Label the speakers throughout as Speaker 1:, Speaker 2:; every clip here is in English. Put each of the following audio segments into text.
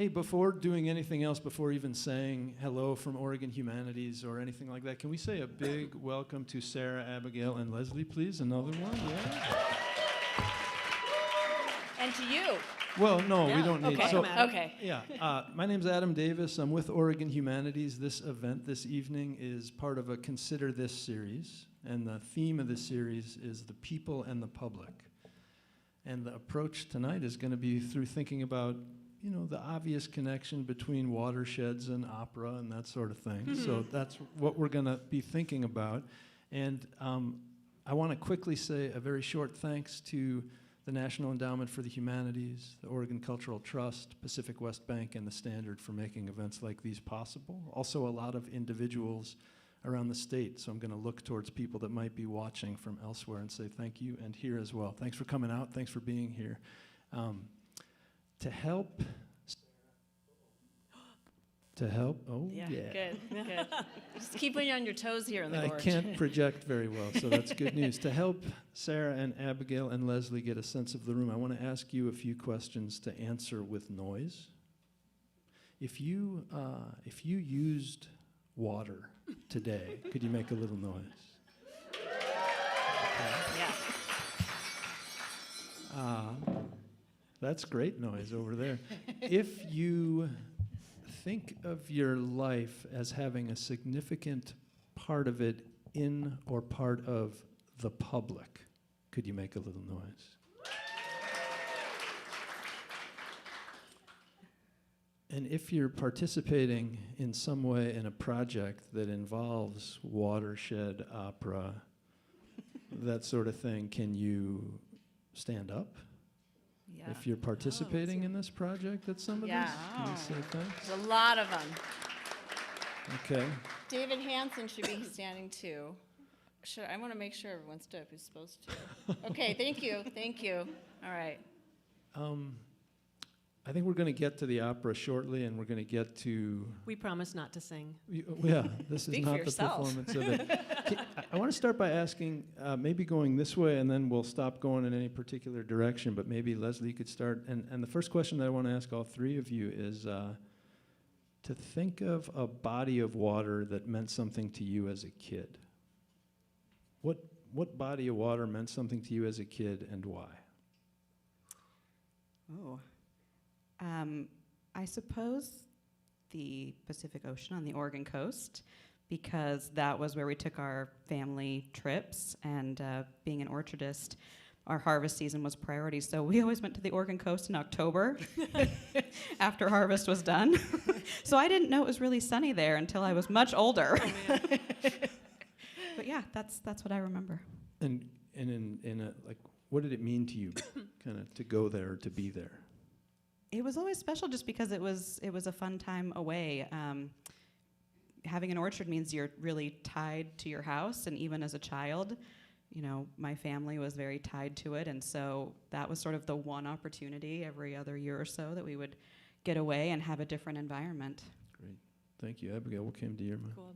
Speaker 1: Hey, before doing anything else, before even saying hello from Oregon Humanities or anything like that, can we say a big welcome to Sarah, Abigail, and Lesley, please? Another one, yeah.
Speaker 2: And to you.
Speaker 1: Well, no, we don't need.
Speaker 2: Okay.
Speaker 1: So,
Speaker 2: Okay.
Speaker 1: yeah, my name's Adam Davis. I'm with Oregon Humanities. This event this evening is part of a Consider This series, and the theme of this series is the people and the public. And the approach tonight is going to be through thinking about, you know, the obvious connection between watersheds and opera and that sort of thing. Mm-hmm. So that's what we're going to be thinking about. And I want to quickly say a very short thanks to the National Endowment for the Humanities, the Oregon Cultural Trust, Pacific West Bank, and the Standard for making events like these possible. Also a lot of individuals around the state, so I'm going to look towards people that might be watching from elsewhere and say thank you, and here as well. Thanks for coming out, thanks for being here. To help, oh yeah.
Speaker 2: Good. Just keeping you on your toes here in the gorge.
Speaker 1: I can't project very well, so that's good news. To help Sarah and Abigail and Lesley get a sense of the room, I want to ask you a few questions to answer with noise. If you used water today, could you make a little noise? Okay.
Speaker 2: Yeah.
Speaker 1: That's great noise over there. If you think of your life as having a significant part of it in or part of the public, could you make a little noise? And if you're participating in some way in a project that involves watershed, opera, that sort of thing, can you stand up?
Speaker 2: Yeah.
Speaker 1: If you're participating in this project at some of this, can you say thanks?
Speaker 2: There's a lot of them.
Speaker 1: Okay.
Speaker 2: David Hansen should be standing too. I want to make sure everyone stood up who's supposed to. Okay, thank you. All right.
Speaker 1: I think we're going to get to the opera shortly, and we're going to get to...
Speaker 3: We promise not to sing.
Speaker 1: Yeah, this is not the performance of it. I want to start by asking, maybe going this way, and then we'll stop going in any particular direction, but maybe Lesley could start. And the first question that I want to ask all three of you is to think of a body of water that meant something to you as a kid. What body of water meant something to you as a kid, and why?
Speaker 4: Oh. I suppose the Pacific Ocean on the Oregon coast, because that was where we took our family trips, and being an orchardist, our harvest season was priority, so we always went to the Oregon coast in October after harvest was done. So I didn't know it was really sunny there until I was much older.
Speaker 3: Oh,
Speaker 4: But yeah, that's what I remember.
Speaker 1: And in a, like, what did it mean to you, kind of, to go there, to be there?
Speaker 4: It was always special just because it was a fun time away. Having an orchard means you're really tied to your house, and even as a child, you know, my family was very tied to it, and so that was sort of the one opportunity every other year or so that we would get away and have a different environment.
Speaker 1: Great. Thank you. Abigail, what came to your mind?
Speaker 3: Cool.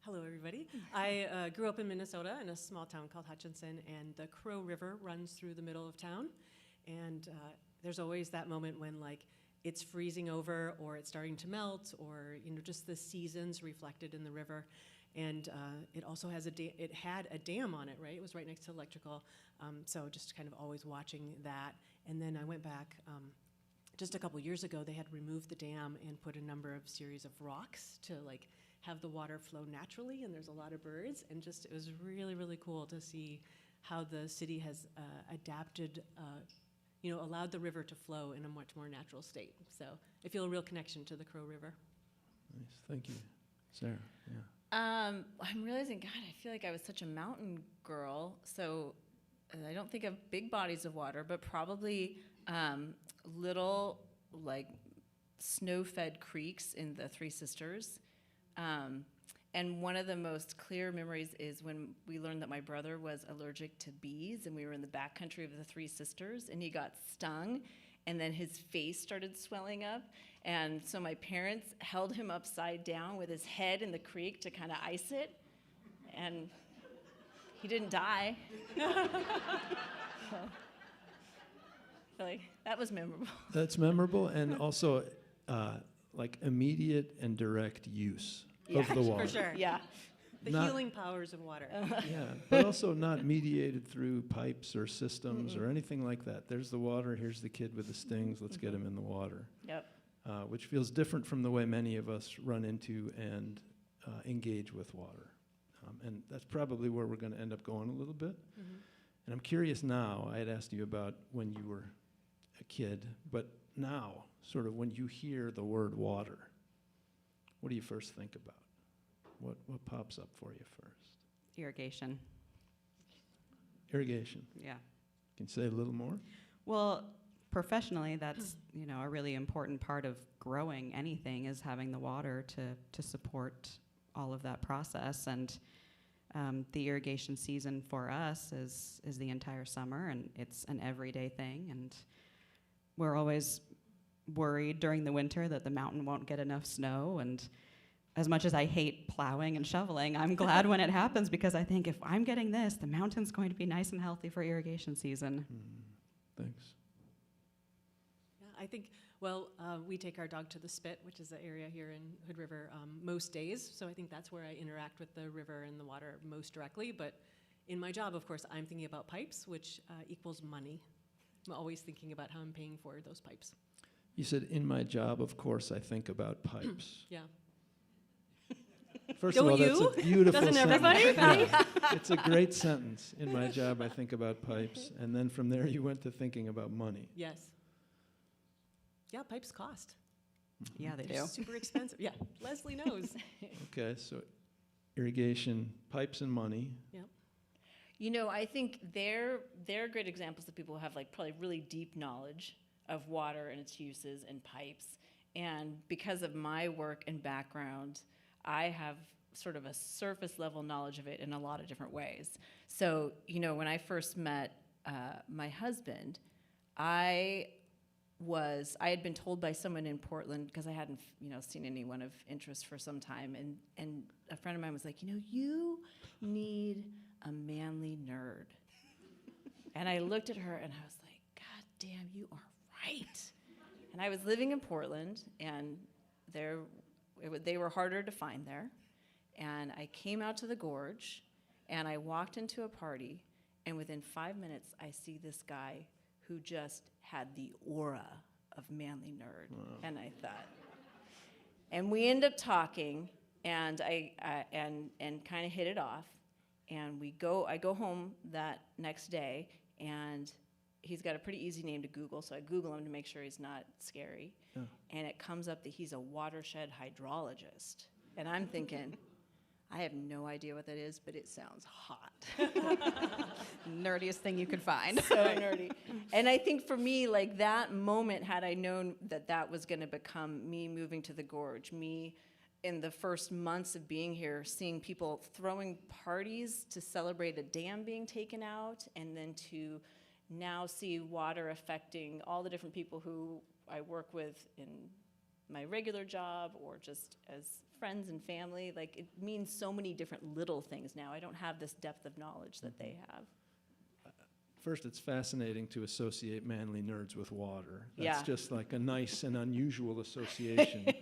Speaker 3: Hello, everybody. I grew up in Minnesota in a small town called Hutchinson, and the Crow River runs through the middle of town, and there's always that moment when, like, it's freezing over or it's starting to melt, or, you know, just the seasons reflected in the river. And it also has it had a dam on it, right? It was right next to electrical. So just kind of always watching that. And then I went back just a couple years ago. They had removed the dam and put a number of series of rocks to, like, have the water flow naturally. And there's a lot of birds. And just, it was really, really cool to see how the city has adapted, you know, allowed the river to flow in a much more natural state. So I feel a real connection to the Crow River.
Speaker 1: Nice. Thank you. Sarah, yeah.
Speaker 2: I'm realizing, God, I feel like I was such a mountain girl, so I don't think of big bodies of water, but probably little, like, snow-fed creeks in the Three Sisters. And one of the most clear memories is when we learned that my brother was allergic to bees, and we were in the backcountry of the Three Sisters, and he got stung, and then his face started swelling up. And so my parents held him upside down with his head in the creek to kind of ice it, and he didn't die. Like, that was memorable.
Speaker 1: That's memorable, and also like immediate and direct use of the water.
Speaker 3: For sure.
Speaker 2: Yeah.
Speaker 3: The
Speaker 1: Not-
Speaker 3: healing powers of water.
Speaker 1: Yeah, but also not mediated through pipes or systems or anything like that. There's the water, here's the kid with the stings, let's get him in the water.
Speaker 2: Yep.
Speaker 1: Which feels different from the way many of us run into and engage with water. And that's probably where we're going to end up going a little bit.
Speaker 3: Mhm.
Speaker 1: And I'm curious now, I had asked you about when you were a kid, but now, sort of when you hear the word water, what do you first think about? What pops up for you first?
Speaker 4: Irrigation.
Speaker 1: Irrigation.
Speaker 4: Yeah.
Speaker 1: Can you say a little more?
Speaker 4: Well, professionally, that's a really important part of growing anything is having the water to support all of that process. And the irrigation season for us is the entire summer, and it's an everyday thing. And we're always worried during the winter that the mountain won't get enough snow. And as much as I hate plowing and shoveling, I'm glad when it happens, because I think if I'm getting this, the mountain's going to be nice and healthy for irrigation season.
Speaker 1: Thanks.
Speaker 3: Yeah, I think, we take our dog to the Spit, which is an area here in Hood River, most days. So I think that's where I interact with the river and the water most directly. But in my job, of course, I'm thinking about pipes, which equals money. I'm always thinking about how I'm paying for those pipes.
Speaker 1: You said, in my job, of course, I think about pipes.
Speaker 3: Yeah.
Speaker 1: First
Speaker 3: Don't
Speaker 1: of all,
Speaker 3: you?
Speaker 1: that's a beautiful
Speaker 3: Doesn't
Speaker 1: sentence.
Speaker 3: everybody?
Speaker 1: Yeah. It's a great sentence. In my job, I think about pipes. And then from there, you went to thinking about money.
Speaker 3: Yes. Yeah, pipes cost.
Speaker 4: Yeah, they
Speaker 3: They're
Speaker 4: do.
Speaker 3: super expensive. Yeah, Lesley knows.
Speaker 1: Okay, so irrigation, pipes and money.
Speaker 2: I think they're great examples of people who have like probably really deep knowledge of water and its uses and pipes. And because of my work and background, I have sort of a surface level knowledge of it in a lot of different ways. So, when I first met my husband, I had been told by someone in Portland, because I hadn't, seen anyone of interest for some time, and a friend of mine was like, you need a manly nerd. And I looked at her and I was like, God damn, you are right. And I was living in Portland, and they were harder to find there. And I came out to the gorge, and I walked into a party, and within 5 minutes, I see this guy who just had the aura of manly nerd.
Speaker 1: Wow.
Speaker 2: And I thought, and we end up talking, and I kind of hit it off. And I go home that next day, and he's got a pretty easy name to Google, so I Google him to make sure he's not scary.
Speaker 1: Yeah.
Speaker 2: And it comes up that he's a Watershed hydrologist. And I'm thinking, I have no idea what that is, but it sounds hot.
Speaker 4: Nerdiest thing you could find.
Speaker 2: So nerdy. And I think for me, like that moment, had I known that was going to become me moving to the gorge, me in the first months of being here, seeing people throwing parties to celebrate a dam being taken out, and then to now see water affecting all the different people who I work with in my regular job or just as friends and family. Like, it means so many different little things now. I don't have this depth of knowledge that they have.
Speaker 1: First, it's fascinating to associate manly nerds with water. That's
Speaker 2: Yeah.
Speaker 1: just like a nice and unusual association.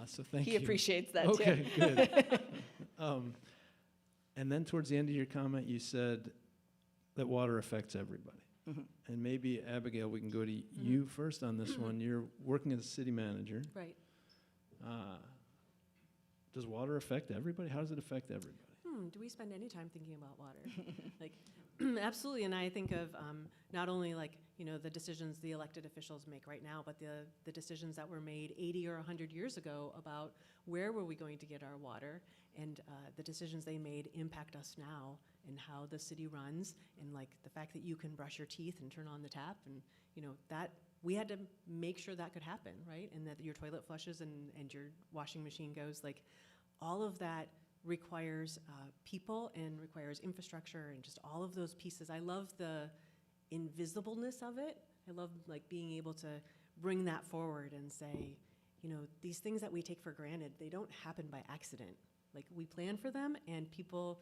Speaker 1: So thank you.
Speaker 2: He appreciates that
Speaker 1: Okay,
Speaker 2: too.
Speaker 1: good. And then towards the end of your comment, you said that water affects everybody.
Speaker 2: Mhm.
Speaker 1: And maybe, Abigail, we can go to you first on this one. You're working as a city manager.
Speaker 3: Right.
Speaker 1: Does water affect everybody? How does it affect everybody?
Speaker 3: Do we spend any time thinking about water? Absolutely. And I think of not only the decisions the elected officials make right now, but the decisions that were made 80 or 100 years ago about where were we going to get our water, and the decisions they made impact us now and how the city runs, and the fact that you can brush your teeth and turn on the tap, and that we had to make sure that could happen, right? And that your toilet flushes and your washing machine goes. All of that requires people and requires infrastructure and just all of those pieces. I love the invisibleness of it. I love being able to bring that forward and say, these things that we take for granted, they don't happen by accident. We plan for them, and people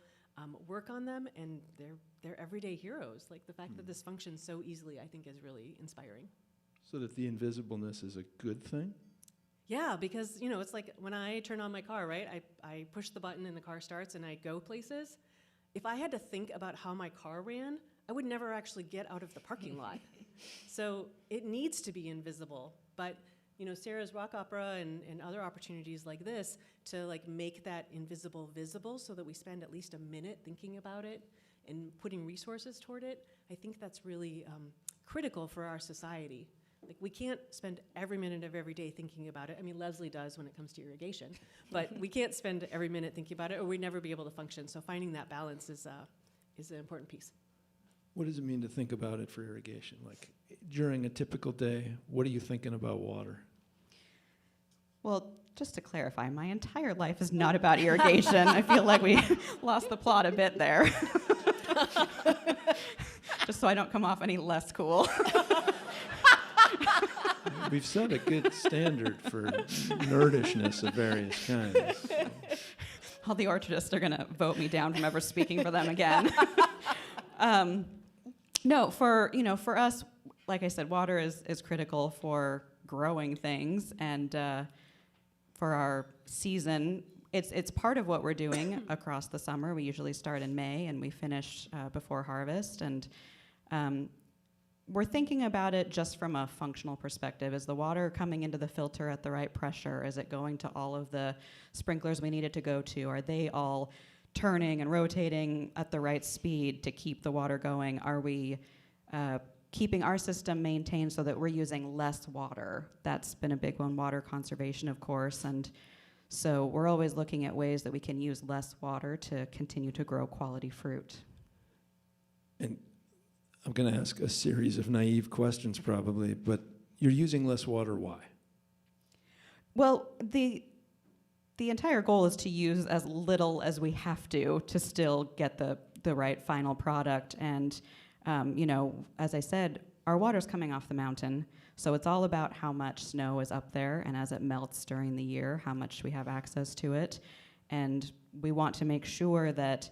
Speaker 3: work on them, and they're everyday heroes. Like the fact that this functions so easily, I think, is really inspiring.
Speaker 1: So that the invisibleness is a good thing?
Speaker 3: Yeah, because, it's like when I turn on my car, right? I push the button and the car starts and I go places. If I had to think about how my car ran, I would never actually get out of the parking lot. So it needs to be invisible. But, Sarah's rock opera and other opportunities like this to like make that invisible visible so that we spend at least a minute thinking about it and putting resources toward it, I think that's really critical for our society. Like, we can't spend every minute of every day thinking about it. I mean, Lesley does when it comes to irrigation, but we can't spend every minute thinking about it, or we'd never be able to function. So finding that balance is an important piece.
Speaker 1: What does it mean to think about it for irrigation? Like, during a typical day, what are you thinking about water?
Speaker 4: Well, just to clarify, my entire life is not about irrigation. I feel like we lost the plot a bit there. Just so I don't come off any less cool.
Speaker 1: We've set a good standard for nerdishness of various kinds.
Speaker 4: All the orchardists are going to vote me down from ever speaking for them again. No, for us, like I said, water is critical for growing things, and for our season, it's part of what we're doing across the summer. We usually start in May and we finish before harvest, and we're thinking about it just from a functional perspective. Is the water coming into the filter at the right pressure? Is it going to all of the sprinklers we need it to go to? Are they all turning and rotating at the right speed to keep the water going? Are we keeping our system maintained so that we're using less water? That's been a big one, water conservation, of course. And so we're always looking at ways that we can use less water to continue to grow quality fruit.
Speaker 1: And I'm going to ask a series of naive questions probably, but you're using less water, why?
Speaker 4: Well, the entire goal is to use as little as we have to still get the right final product. And, as I said, our water's coming off the mountain, so it's all about how much snow is up there, and as it melts during the year, how much we have access to it. And we want to make sure that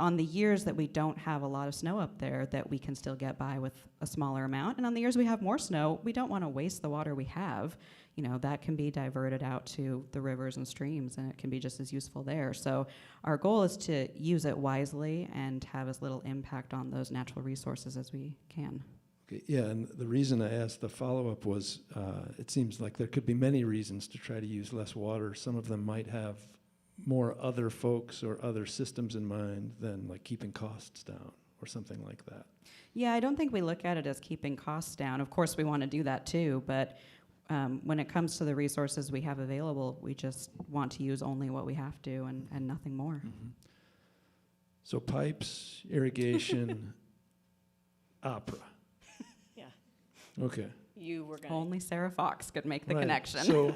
Speaker 4: on the years that we don't have a lot of snow up there, that we can still get by with a smaller amount. And on the years we have more snow, we don't want to waste the water we have. That can be diverted out to the rivers and streams, and it can be just as useful there. So our goal is to use it wisely and have as little impact on those natural resources as we can.
Speaker 1: Okay, yeah, and the reason I asked the follow-up was it seems like there could be many reasons to try to use less water. Some of them might have more other folks or other systems in mind than like keeping costs down or something like that.
Speaker 4: Yeah, I don't think we look at it as keeping costs down. Of course, we want to do that too, but when it comes to the resources we have available, we just want to use only what we have to and nothing more.
Speaker 1: Mm-hmm. So pipes, irrigation, opera.
Speaker 2: Yeah.
Speaker 1: Okay.
Speaker 2: You were going
Speaker 4: Only Sarah Fox could make the
Speaker 1: Right.
Speaker 4: connection.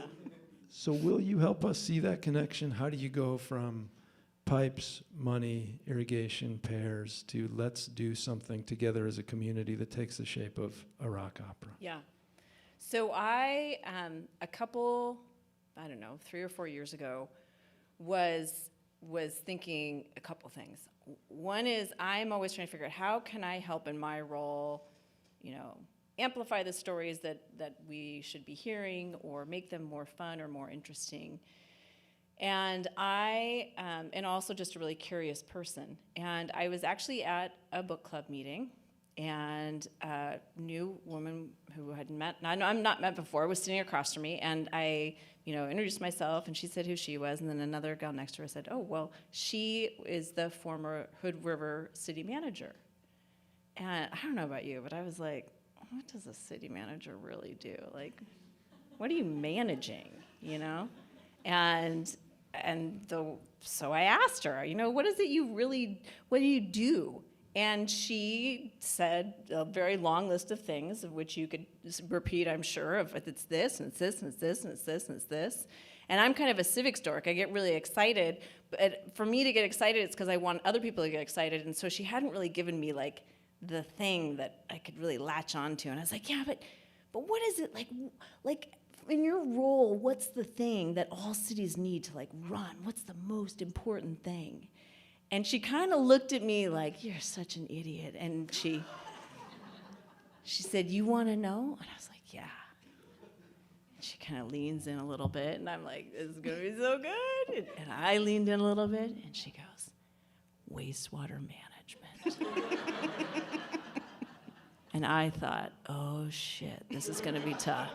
Speaker 1: So will you help us see that connection? How do you go from pipes, money, irrigation, pears to let's do something together as a community that takes the shape of a rock opera?
Speaker 2: Yeah. So I, a couple, 3 or 4 years ago, was thinking a couple things. One is I'm always trying to figure out how can I help in my role, amplify the stories that we should be hearing or make them more fun or more interesting. And I am also just a really curious person. And I was actually at a book club meeting, and a new woman who had I'm not met before, was sitting across from me, and I, introduced myself, and she said who she was, and then another gal next to her said, oh, well, she is the former Hood River city manager. And I don't know about you, but I was like, what does a city manager really do? Like, what are you managing, So I asked her, what is it what do you do? And she said a very long list of things, of which you could repeat, I'm sure, of it's this, and it's this, and it's this, and it's this, and it's this. And I'm kind of a civics dork. I get really excited. But for me to get excited, it's because I want other people to get excited. And so she hadn't really given me, like, the thing that I could really latch onto. And I was like, yeah, but what is it? Like in your role, what's the thing that all cities need to, like, run? What's the most important thing? And she kind of looked at me like, you're such an idiot. And she said, you want to know? And I was like, yeah. And she kind of leans in a little bit, and I'm like, this is going to be so good. And I leaned in a little bit, and she goes, wastewater management. And I thought, oh shit, this is gonna be tough.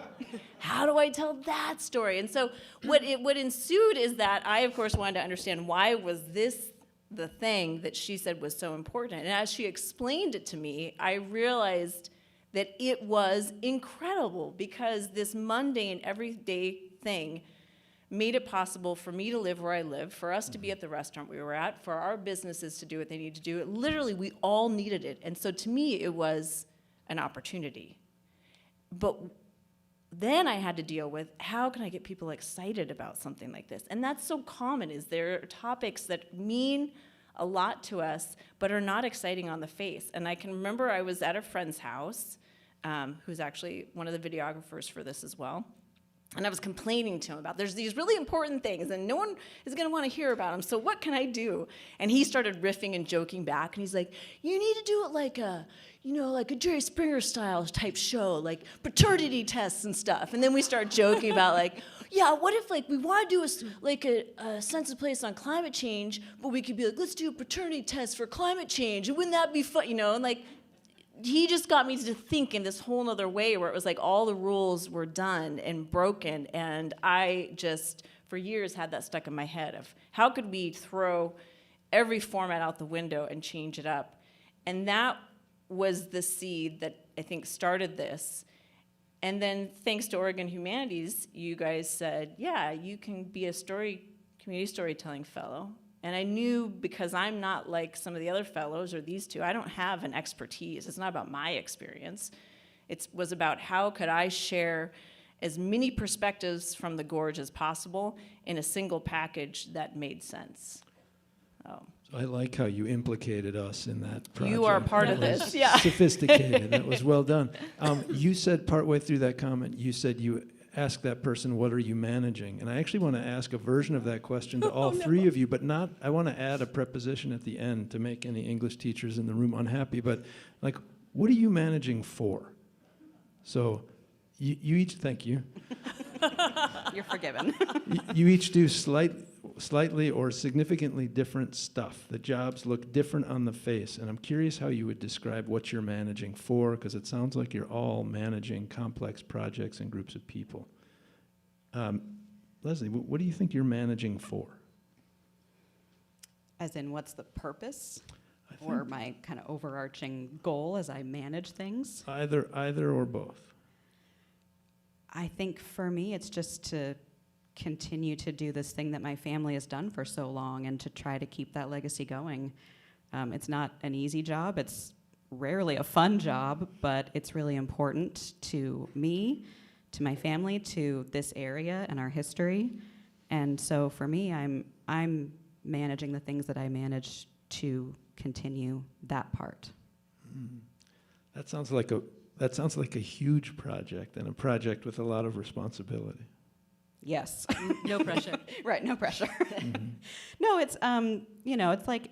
Speaker 2: How do I tell that story? And so what ensued is that I, of course, wanted to understand why was this the thing that she said was so important. And as she explained it to me, I realized that it was incredible because this mundane, everyday thing made it possible for me to live where I live, for us to be at the restaurant we were at, for our businesses to do what they need to do. It literally, we all needed it. And so to me, it was an opportunity. But then I had to deal with, how can I get people excited about something like this? And that's so common, is there are topics that mean a lot to us, but are not exciting on the face. And I can remember I was at a friend's house, who's actually one of the videographers for this as well. And I was complaining to him about, there's these really important things, and no one is going to want to hear about them, so what can I do? And he started riffing and joking back, and he's like, you need to do it like a, like a Jerry Springer style type show, like paternity tests and stuff. And then we start joking about like, yeah, what if like we want to do a census place on climate change, but we could be like, let's do a paternity test for climate change, and wouldn't that be fun, and like, he just got me to think in this whole other way where it was like all the rules were done and broken, and I just, for years, had that stuck in my head of how could we throw every format out the window and change it up. And that was the seed that I think started this. And then thanks to Oregon Humanities, you guys said, yeah, you can be a community storytelling fellow. And I knew, because I'm not like some of the other fellows or these two, I don't have an expertise. It's not about my experience. It was about how could I share as many perspectives from the gorge as possible in a single package that made sense. Oh.
Speaker 1: So I like how you implicated us in that project.
Speaker 2: You are part of
Speaker 1: That
Speaker 2: this,
Speaker 1: was
Speaker 2: yeah.
Speaker 1: Sophisticated. That was well done. You said partway through that comment, you said you ask that person, what are you managing? And I actually want to ask a version of that question to all three of you, but not, I want to add a preposition at the end to make any English teachers in the room unhappy, but like, what are you managing for? So you each, thank you.
Speaker 4: You're forgiven.
Speaker 1: You each do slightly or significantly different stuff. The jobs look different on the face, and I'm curious how you would describe what you're managing for, because it sounds like you're all managing complex projects and groups of people. Lesley, what do you think you're managing for?
Speaker 4: As in, what's the purpose? Or my kind of overarching goal as I manage things?
Speaker 1: Either or both.
Speaker 4: I think for me, it's just to continue to do this thing that my family has done for so long and to try to keep that legacy going. It's not an easy job. It's rarely a fun job, but it's really important to me, to my family, to this area and our history. And so for me, I'm managing the things that I manage to continue that part.
Speaker 1: Mm-hmm. That sounds like a huge project, and a project with a lot of responsibility.
Speaker 4: Yes.
Speaker 3: No pressure.
Speaker 4: Right, no pressure.
Speaker 1: Mm-hmm.
Speaker 4: No, it's it's like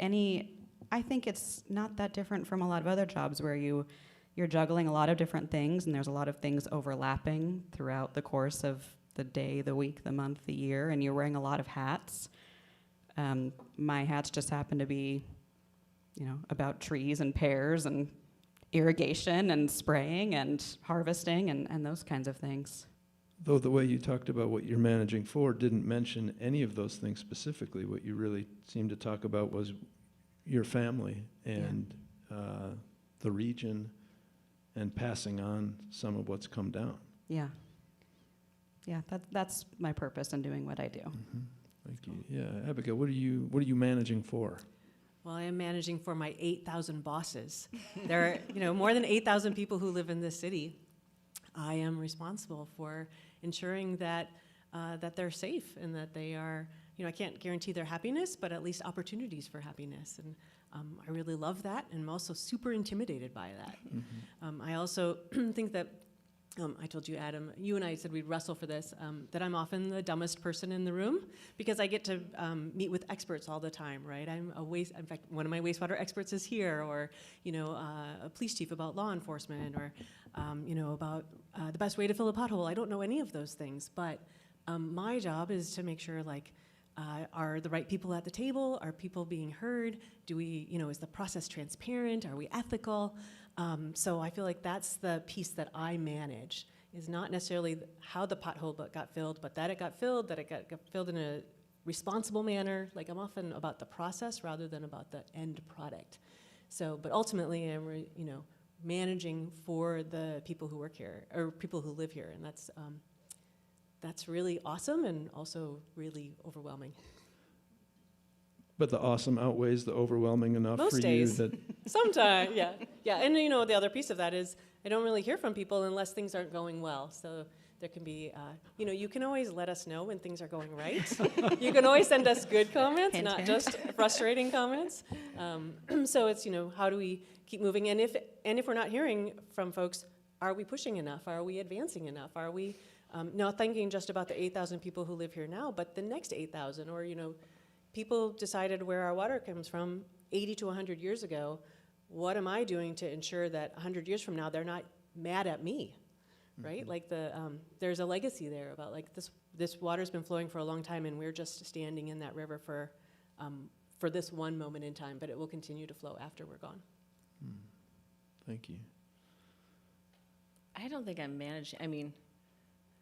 Speaker 4: I think it's not that different from a lot of other jobs where you're juggling a lot of different things, and there's a lot of things overlapping throughout the course of the day, the week, the month, the year, and you're wearing a lot of hats. My hats just happen to be, about trees and pears and irrigation and spraying and harvesting and those kinds of things.
Speaker 1: Though the way you talked about what you're managing for didn't mention any of those things specifically. What you really seemed to talk about was your family and the region and passing on some of what's come down.
Speaker 4: Yeah. Yeah, that's my purpose in doing what I do.
Speaker 1: Mm-hmm. Thank you. Yeah, Abigail, what are you managing for?
Speaker 3: Well, I am managing for my 8,000 bosses. There are, more than 8,000 people who live in this city. I am responsible for ensuring that that they're safe and that they are, I can't guarantee their happiness, but at least opportunities for happiness. And I really love that, and I'm also super intimidated by that.
Speaker 1: Mm-hmm.
Speaker 3: I also think that I told you, Adam, you and I said we'd wrestle for this, that I'm often the dumbest person in the room because I get to meet with experts all the time, right? In fact, one of my wastewater experts is here, or, a police chief about law enforcement, or, about the best way to fill a pothole. I don't know any of those things, but my job is to make sure, are the right people at the table? Are people being heard? Do we, is the process transparent? Are we ethical? So I feel like that's the piece that I manage, is not necessarily how the pothole got filled, but that it got filled, that it got filled in a responsible manner. Like, I'm often about the process rather than about the end product. So, but ultimately, I'm, managing for the people who work here, or people who live here, and that's really awesome and also really overwhelming.
Speaker 1: But the awesome outweighs the overwhelming enough
Speaker 3: Most
Speaker 1: for
Speaker 3: days.
Speaker 1: you that
Speaker 3: Sometimes, yeah. Yeah, and the other piece of that is I don't really hear from people unless things aren't going well. So there can be, you can always let us know when things are going right. You can always send us good comments,
Speaker 4: Hint,
Speaker 3: not
Speaker 4: hint.
Speaker 3: just frustrating comments. So it's, how do we keep moving? And if we're not hearing from folks, are we pushing enough? Are we advancing enough? Are we not thinking just about the 8,000 people who live here now, but the next 8,000, or, people decided where our water comes from 80 to 100 years ago. What am I doing to ensure that 100 years from now they're not mad at me, right? Like there's a legacy there about this water's been flowing for a long time, and we're just standing in that river for this one moment in time, but it will continue to flow after we're gone.
Speaker 1: Thank you.
Speaker 2: I don't think I'm managing. I mean,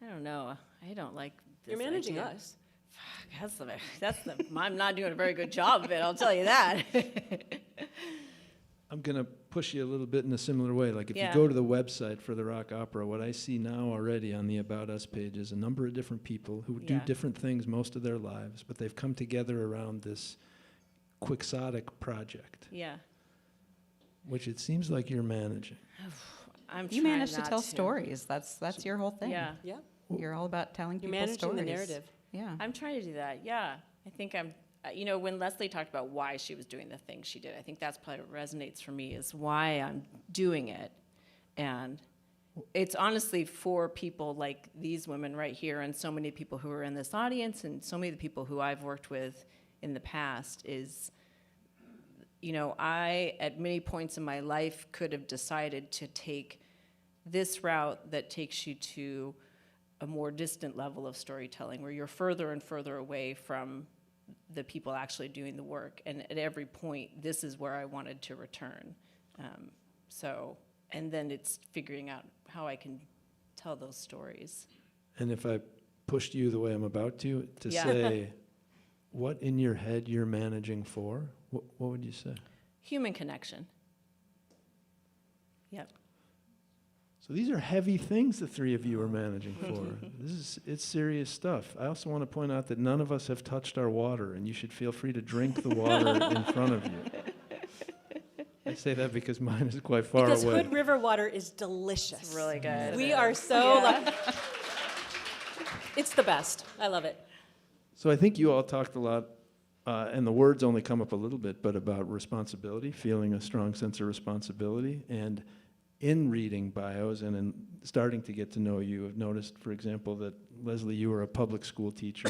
Speaker 2: I don't know. I don't like this
Speaker 3: You're managing
Speaker 2: idea.
Speaker 3: us.
Speaker 2: I'm not doing a very good job of it, I'll tell you that.
Speaker 1: I'm going to push you a little bit in a similar way. Like, if
Speaker 2: Yeah.
Speaker 1: you go to the website for the Rock Opera, what I see now already on the About Us page is a number of different people who do
Speaker 2: Yeah.
Speaker 1: different things most of their lives, but they've come together around this quixotic project,
Speaker 2: Yeah.
Speaker 1: which it seems like you're managing.
Speaker 2: I'm
Speaker 4: You
Speaker 2: trying
Speaker 4: manage to
Speaker 2: not
Speaker 4: tell stories. That's your whole thing.
Speaker 2: Yeah.
Speaker 3: Yeah,
Speaker 4: You're all about telling
Speaker 3: you're
Speaker 4: people
Speaker 3: managing
Speaker 4: stories.
Speaker 3: the narrative.
Speaker 4: Yeah.
Speaker 2: I'm trying to do that, yeah. I think I'm, when Lesley talked about why she was doing the things she did, I think that's probably what resonates for me, is why I'm doing it. And it's honestly for people like these women right here, and so many people who are in this audience, and so many of the people who I've worked with in the past is, I, at many points in my life, could have decided to take this route that takes you to a more distant level of storytelling, where you're further and further away from the people actually doing the work. And at every point, this is where I wanted to return. And then it's figuring out how I can tell those stories.
Speaker 1: And if I pushed you the way I'm about to
Speaker 2: Yeah.
Speaker 1: say what in your head you're managing for, what would you say?
Speaker 2: Human connection. Yep.
Speaker 1: So these are heavy things the three of you are managing for. It's serious stuff. I also want to point out that none of us have touched our water, and you should feel free to drink the water in front of you. I say that because mine is quite far
Speaker 3: Because
Speaker 1: away.
Speaker 3: Hood River water is delicious.
Speaker 2: It's really good.
Speaker 3: We are so it's the best. I love it.
Speaker 1: So I think you all talked a lot, and the words only come up a little bit, but about responsibility, feeling a strong sense of responsibility. And in reading bios and in starting to get to know you, I've noticed, for example, that Lesley, you were a public school teacher,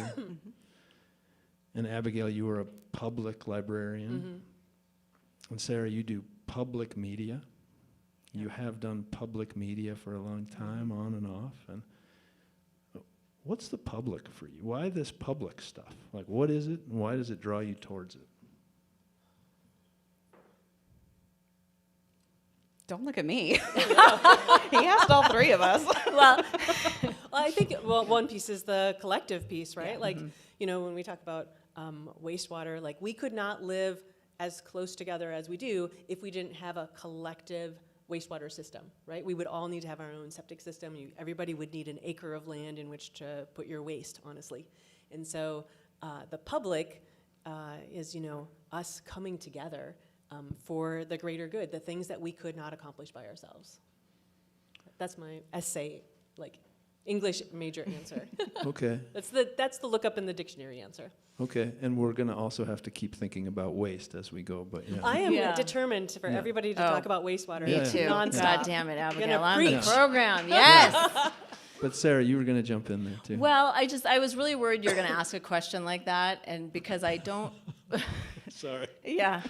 Speaker 1: and Abigail, you were a public librarian, and Sarah, you do public media. You have done public media for a long time, on and off. And what's the public for you? Why this public stuff? Like, what is it, and why does it draw you towards it?
Speaker 4: Don't look at me. He asked all three of us.
Speaker 3: Well, I think one piece is the collective piece, right?
Speaker 4: Yeah.
Speaker 3: Like, when we talk about wastewater, like we could not live as close together as we do if we didn't have a collective wastewater system, right? We would all need to have our own septic system. Everybody would need an acre of land in which to put your waste, honestly. And so the public is, us coming together for the greater good, the things that we could not accomplish by ourselves. That's my essay, English major answer.
Speaker 1: Okay,
Speaker 3: That's the look up in the dictionary answer.
Speaker 1: okay. And we're going to also have to keep thinking about waste as we go, but yeah.
Speaker 3: I am
Speaker 2: Yeah.
Speaker 3: determined for
Speaker 1: Yeah.
Speaker 3: everybody to
Speaker 2: Oh,
Speaker 3: talk about wastewater.
Speaker 2: Me
Speaker 1: Yeah.
Speaker 2: too.
Speaker 3: Nonstop.
Speaker 2: God damn it, Abigail.
Speaker 3: Gonna
Speaker 2: I'm the
Speaker 3: preach.
Speaker 2: program. Yes.
Speaker 1: But Sarah, you were going to jump in there too.
Speaker 2: Well, I was really worried you were going to ask a question like that, and because I don't,
Speaker 1: Sorry.
Speaker 2: yeah,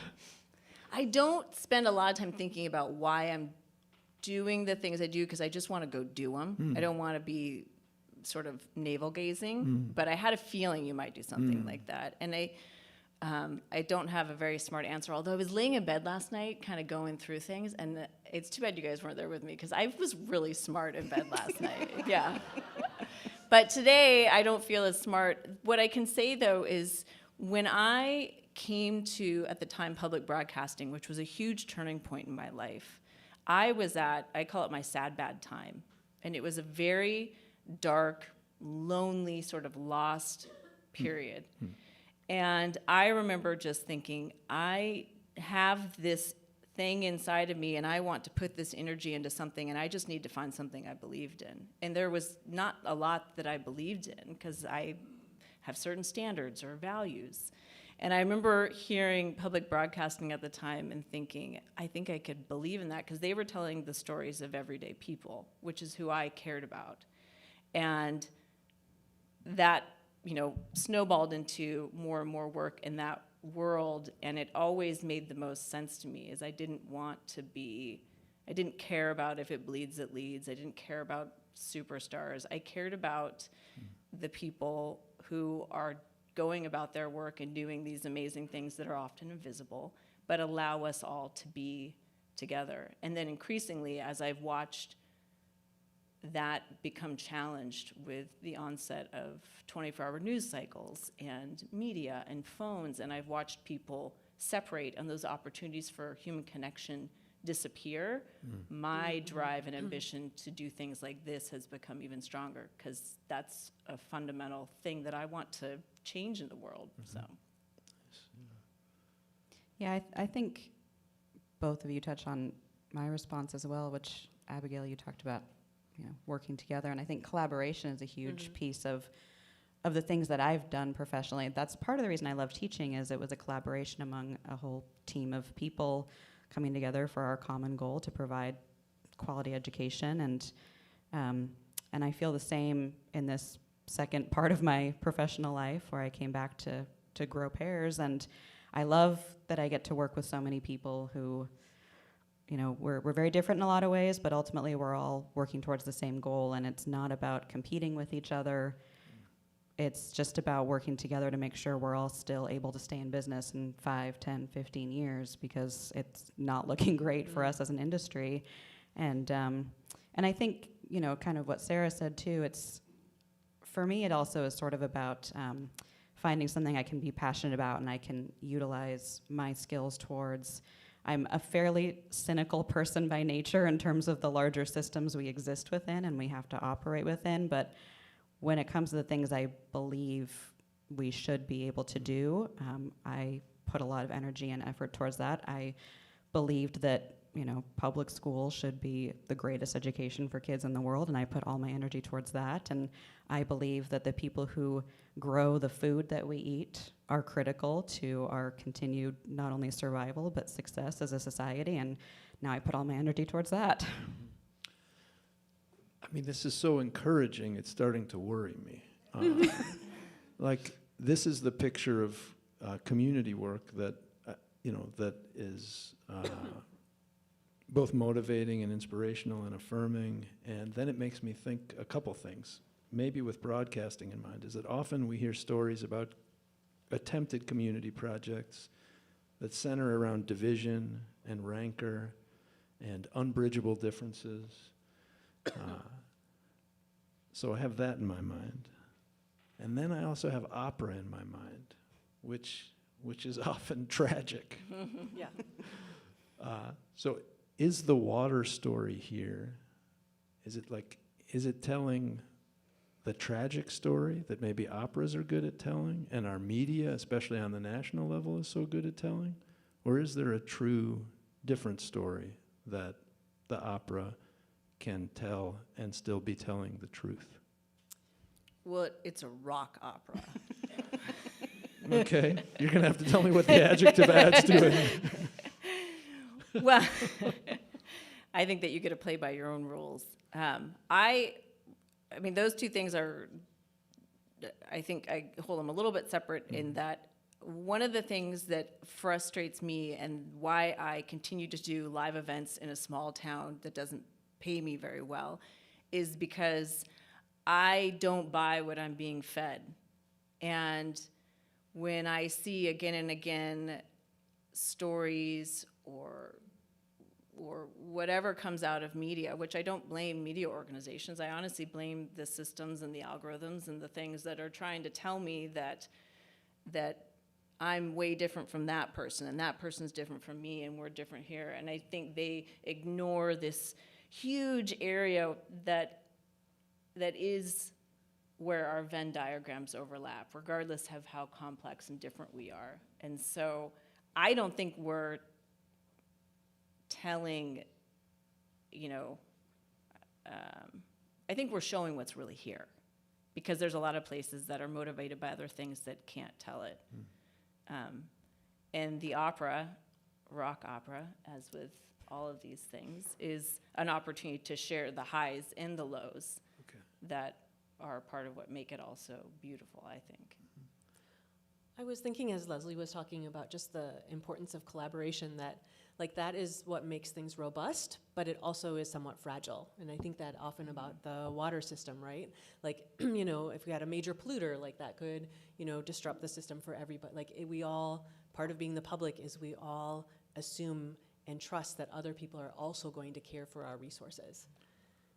Speaker 2: I don't spend a lot of time thinking about why I'm doing the things I do because I just want to go do them. I don't want to be sort of navel gazing, but I had a feeling you might do something like that, and I don't have a very smart answer. Although I was laying in bed last night, kind of going through things, and it's too bad you guys weren't there with me because I was really smart in bed last night. Yeah. But today, I don't feel as smart. What I can say, though, is when I came to, at the time, public broadcasting, which was a huge turning point in my life, I call it my sad, bad time. And it was a very dark, lonely, sort of lost period. And I remember just thinking, I have this thing inside of me and I want to put this energy into something and I just need to find something I believed in. And there was not a lot that I believed in because I have certain standards or values. And I remember hearing public broadcasting at the time and thinking, I think I could believe in that because they were telling the stories of everyday people, which is who I cared about. And that, snowballed into more and more work in that world, and it always made the most sense to me, is I didn't care about if it bleeds, it leads. I didn't care about superstars. I cared about the people who are going about their work and doing these amazing things that are often invisible, but allow us all to be together. And then increasingly, as I've watched that become challenged with the onset of 24-hour news cycles and media and phones, and I've watched people separate and those opportunities for human connection disappear, my drive and ambition to do things like this has become even stronger because that's a fundamental thing that I want to change in the world. So,
Speaker 4: Yeah, I think both of you touch on my response as well, which, Abigail, you talked about, working together. And I think collaboration is a huge piece of the things that I've done professionally. That's part of the reason I love teaching, is it was a collaboration among a whole team of people coming together for our common goal to provide quality education. And I feel the same in this second part of my professional life where I came back to grow pears. And I love that I get to work with so many people who, we're very different in a lot of ways, but ultimately we're all working towards the same goal. And it's not about competing with each other. It's just about working together to make sure we're all still able to stay in business in 5, 10, 15 years, because it's not looking great for us as an industry. And I think, kind of what Sarah said too, for me, it also is sort of about finding something I can be passionate about and I can utilize my skills towards. I'm a fairly cynical person by nature in terms of the larger systems we exist within and we have to operate within, but when it comes to the things I believe we should be able to do, I put a lot of energy and effort towards that. I believed that public school should be the greatest education for kids in the world, and I put all my energy towards that. And I believe that the people who grow the food that we eat are critical to our continued not only survival but success as a society, and now I put all my energy towards that.
Speaker 1: I mean, this is so encouraging, it's starting to worry me. Like, this is the picture of community work that, that is both motivating and inspirational and affirming. And then it makes me think a couple things, maybe with broadcasting in mind, is that often we hear stories about attempted community projects that center around division and rancor and unbridgeable differences. So I have that in my mind. And then I also have opera in my mind, which is often tragic.
Speaker 3: Yeah.
Speaker 1: So is the water story here, is it telling the tragic story that maybe operas are good at telling and our media, especially on the national level, is so good at telling? Or is there a true different story that the opera can tell and still be telling the truth?
Speaker 2: Well, it's a rock opera.
Speaker 1: Okay, you're gonna have to tell me what the adjective adds to it.
Speaker 2: Well, I think that you get to play by your own rules. I mean, those two things are, I think I hold them a little bit separate in that one of the things that frustrates me and why I continue to do live events in a small town that doesn't pay me very well is because I don't buy what I'm being fed. And when I see again and again stories or whatever comes out of media, which I don't blame media organizations, I honestly blame the systems and the algorithms and the things that are trying to tell me that I'm way different from that person and that person's different from me and we're different here. And I think they ignore this huge area that is where our Venn diagrams overlap, regardless of how complex and different we are. And so I don't think we're telling, I think we're showing what's really here, because there's a lot of places that are motivated by other things that can't tell it. And the opera, rock opera, as with all of these things, is an opportunity to share the highs and the lows that are part of what make it also beautiful, I think.
Speaker 3: I was thinking as Lesley was talking about just the importance of collaboration, that like that is what makes things robust, but it also is somewhat fragile. And I think that often about the water system, right? Like, if we had a major polluter, like that could, disrupt the system for everybody. Like we all, part of being the public is we all assume and trust that other people are also going to care for our resources.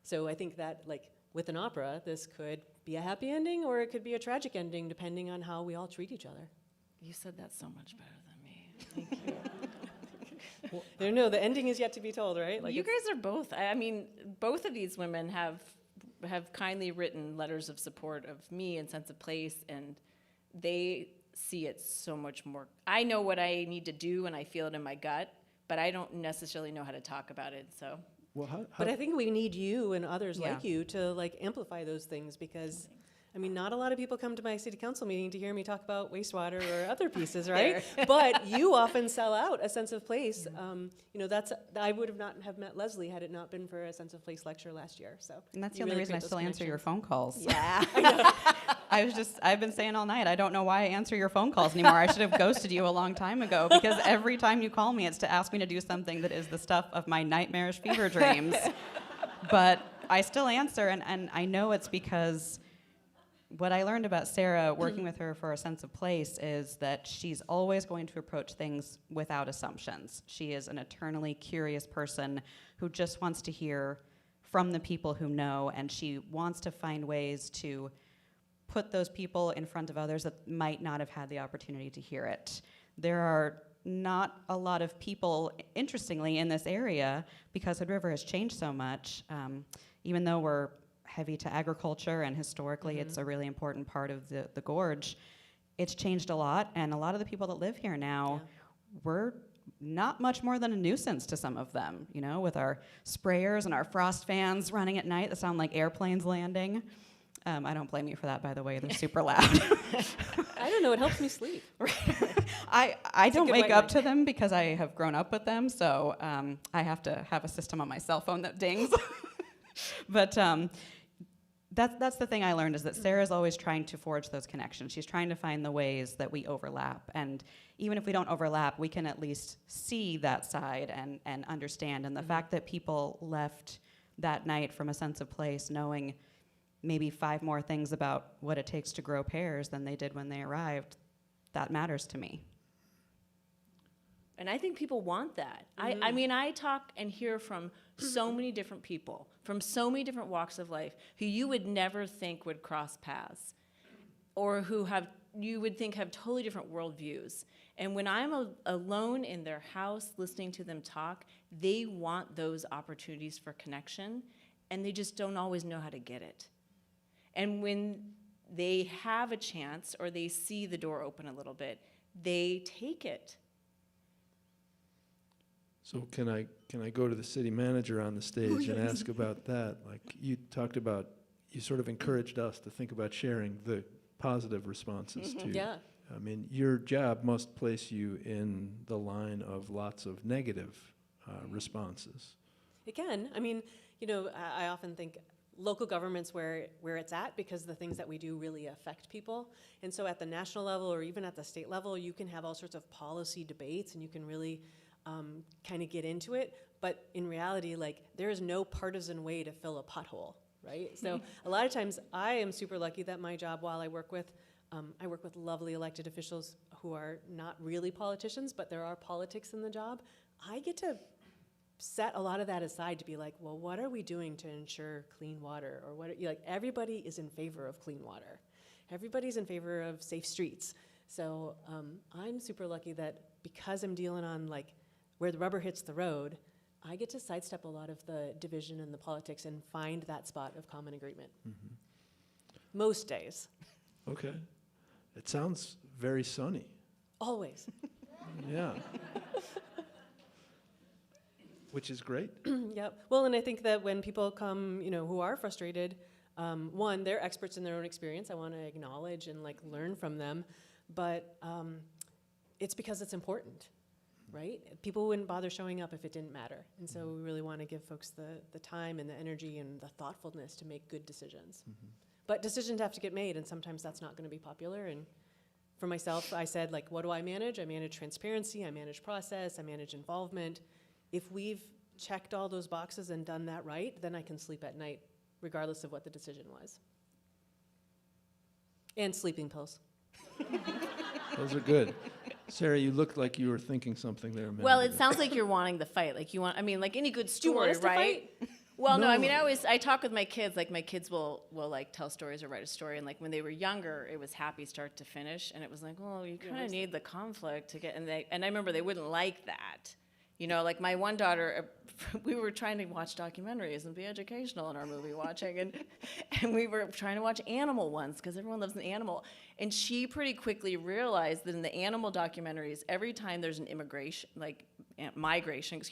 Speaker 3: So I think that like with an opera, this could be a happy ending or it could be a tragic ending depending on how we all treat each other.
Speaker 2: You said that so much better than me. Thank you.
Speaker 3: No, the ending is yet to be told, right?
Speaker 2: Like you guys are both. I mean, both of these women have kindly written letters of support of me and sense of place, and they see it so much more. I know what I need to do, and I feel it in my gut, but I don't necessarily know how to talk about it. So.
Speaker 1: Well,
Speaker 3: But I think we need you and others
Speaker 4: Yeah.
Speaker 3: like you to like amplify those things, because I mean, not a lot of people come to my city council meeting to hear me talk about wastewater or other pieces, right? But you often sell out a sense of place. I would have not have met Lesley had it not been for a sense of place lecture last year. So
Speaker 4: And that's the
Speaker 3: you
Speaker 4: only
Speaker 3: really
Speaker 4: reason I
Speaker 3: create those
Speaker 4: still answer your
Speaker 3: connections.
Speaker 4: phone calls.
Speaker 2: Yeah.
Speaker 4: I've been saying all night, I don't know why I answer your phone calls anymore. I should have ghosted you a long time ago, because every time you call me, it's to ask me to do something that is the stuff of my nightmarish fever dreams. But I still answer, and I know it's because what I learned about Sarah, working with her for a sense of place, is that she's always going to approach things without assumptions. She is an eternally curious person who just wants to hear from the people who know, and she wants to find ways to put those people in front of others that might not have had the opportunity to hear it. There are not a lot of people, interestingly, in this area, because Hood River has changed so much, even though we're heavy to agriculture, and historically it's a really important part of the gorge. It's changed a lot, and a lot of the people that live here now, we're not much more than a nuisance to some of them, with our sprayers and our frost fans running at night that sound like airplanes landing. I don't blame you for that, by the way. They're super loud.
Speaker 3: I don't know. It helps me sleep.
Speaker 4: I don't
Speaker 3: good
Speaker 4: wake
Speaker 3: white
Speaker 4: up
Speaker 3: noise.
Speaker 4: to them because I have grown up with them, so I have to have a system on my cell phone that dings. But that's the thing I learned, is that Sarah's always trying to forge those connections. She's trying to find the ways that we overlap. And even if we don't overlap, we can at least see that side and understand. And the fact that people left that night from a sense of place knowing maybe 5 more things about what it takes to grow pears than they did when they arrived, that matters to me.
Speaker 2: And I think people want that. I mean, I talk and hear from so many different people, from so many different walks of life, who you would never think would cross paths, or who you would think have totally different worldviews. And when I'm alone in their house listening to them talk, they want those opportunities for connection, and they just don't always know how to get it. And when they have a chance, or they see the door open a little bit, they take it.
Speaker 1: So can I go to the city manager on the stage and ask about that? Like, you talked about, you sort of encouraged us to think about sharing the positive responses too.
Speaker 3: Yeah.
Speaker 1: I mean, your job must place you in the line of lots of negative responses.
Speaker 3: It can. I mean, I often think local government's where it's at because the things that we do really affect people. And so at the national level or even at the state level, you can have all sorts of policy debates and you can really kind of get into it. But in reality, like, there is no partisan way to fill a pothole, right? So a lot of times I am super lucky that my job, while I work with lovely elected officials who are not really politicians, but there are politics in the job. I get to set a lot of that aside to be like, well, what are we doing to ensure clean water? Or everybody is in favor of clean water. Everybody's in favor of safe streets. So I'm super lucky that because I'm dealing on like where the rubber hits the road, I get to sidestep a lot of the division and the politics and find that spot of common agreement.
Speaker 1: Mm-hmm.
Speaker 3: Most days.
Speaker 1: Okay. It sounds very sunny.
Speaker 3: Always.
Speaker 1: Yeah. Which is great.
Speaker 3: Yep. Well, and I think that when people come, who are frustrated, one, they're experts in their own experience. I want to acknowledge and like learn from them, but it's because it's important, right? People wouldn't bother showing up if it didn't matter. And so we really want to give folks the time and the energy and the thoughtfulness to make good decisions.
Speaker 1: Mm-hmm.
Speaker 3: But decisions have to get made, and sometimes that's not going to be popular. And for myself, I said, like, what do I manage? I manage transparency, I manage process, I manage involvement. If we've checked all those boxes and done that right, then I can sleep at night, regardless of what the decision was. And sleeping pills.
Speaker 1: Those are good. Sarah, you looked like you were thinking something there a minute
Speaker 2: Well, it
Speaker 1: ago.
Speaker 2: sounds like you're wanting the fight. Like you want, I mean, like any good
Speaker 3: Do you want
Speaker 2: story,
Speaker 3: us to
Speaker 2: right?
Speaker 3: fight?
Speaker 2: Well, no, I
Speaker 1: No.
Speaker 2: mean, I talk with my kids. Like my kids will like tell stories or write a story, and like when they were younger, it was happy start to finish, and it was like, well, you kind of need the conflict to get. And I remember they wouldn't like that. Like my one daughter, we were trying to watch documentaries and be educational in our movie watching, and we were trying to watch animal ones because everyone loves an animal. And she pretty quickly realized that in the animal documentaries, every time there's an migration,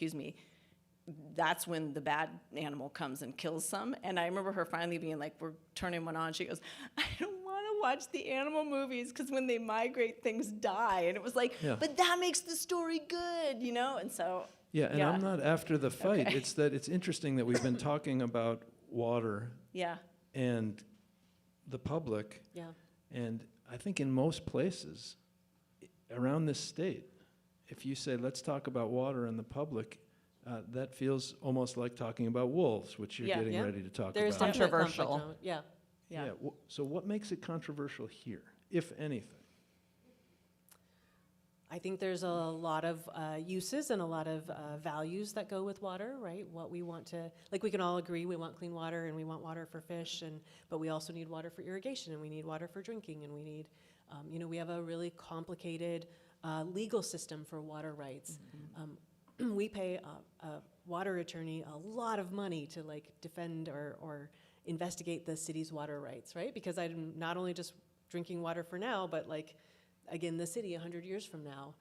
Speaker 2: that's when the bad animal comes and kills some. And I remember her finally being like, we're turning one on. She goes, I don't want to watch the animal movies because when they migrate, things die. And it was like,
Speaker 1: Yeah.
Speaker 2: but that makes the story good, And so,
Speaker 1: Yeah, and
Speaker 2: yeah.
Speaker 1: I'm not after the fight.
Speaker 2: Okay.
Speaker 1: It's that it's interesting that we've been talking about water
Speaker 2: yeah.
Speaker 1: and the public,
Speaker 3: Yeah.
Speaker 1: and I think in most places around this state, if you say, let's talk about water and the public, that feels almost like talking about wolves, which you're
Speaker 2: Yeah.
Speaker 1: getting
Speaker 3: Yeah.
Speaker 1: ready to talk
Speaker 3: There's
Speaker 1: about.
Speaker 3: definite
Speaker 4: Controversial.
Speaker 3: conflict on it. Yeah.
Speaker 2: Yeah.
Speaker 1: So what makes it controversial here, if anything?
Speaker 3: I think there's a lot of uses and a lot of values that go with water, right? What we want to, like, we can all agree we want clean water and we want water for fish, but we also need water for irrigation and we need water for drinking and we need, we have a really complicated legal system for water rights. We pay a water attorney a lot of money to like defend or investigate the city's water rights, right? Because I'm not only just drinking water for now, but like, again, the city 100 years from now.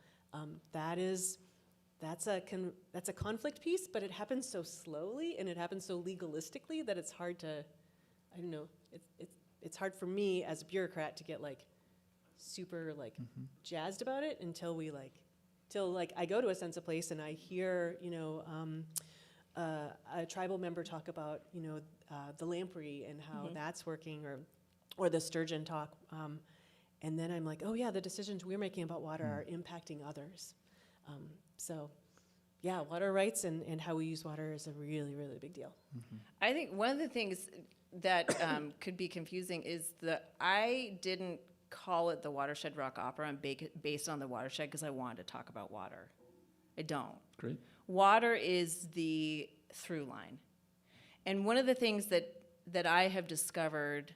Speaker 3: That's a conflict piece, but it happens so slowly and it happens so legalistically that it's hard to, I don't know, it's hard for me as a bureaucrat to get like super like jazzed about it until I go to a sense of place and I hear, a tribal member talk about, the lamprey and how that's working or the sturgeon talk. And then I'm like, oh yeah, the decisions we're making about water are impacting others. So yeah, water rights and how we use water is a really, really big deal.
Speaker 2: I think one of the things that could be confusing is that I didn't call it the Watershed Rock Opera. I'm based on the watershed because I wanted to talk about water. I don't.
Speaker 1: Great.
Speaker 2: Water is the through line. And one of the things that I have discovered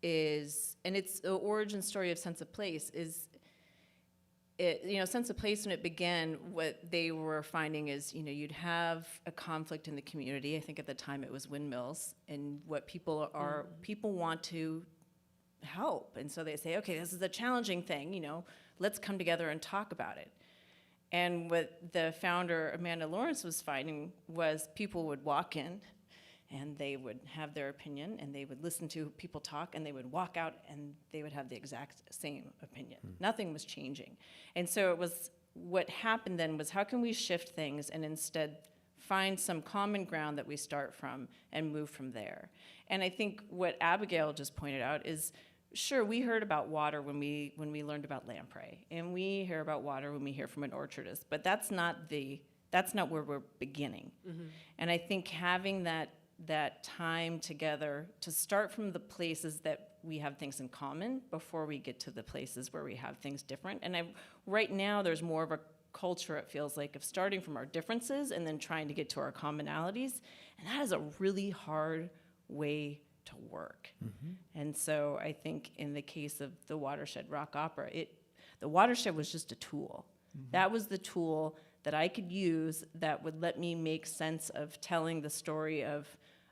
Speaker 2: is, and it's the origin story of Sense of Place, is Sense of Place, when it began, what they were finding is, you'd have a conflict in the community. I think at the time it was windmills, and what people want to help. And so they say, okay, this is a challenging thing, let's come together and talk about it. And what the founder, Amanda Lawrence, was finding was people would walk in and they would have their opinion, and they would listen to people talk, and they would walk out, and they would have the exact same opinion. Nothing was changing. And so what happened then was, how can we shift things and instead find some common ground that we start from and move from there? And I think what Abigail just pointed out is, sure, we heard about water when we learned about lamprey, and we hear about water when we hear from an orchardist, but that's not where we're beginning. And I think having that time together to start from the places that we have things in common before we get to the places where we have things different. And right now there's more of a culture, it feels like, of starting from our differences and then trying to get to our commonalities. And that is a really hard way to work. And so I think in the case of the Watershed Rock Opera, the Watershed was just a tool. That was the tool that I could use that would let me make sense of telling the story of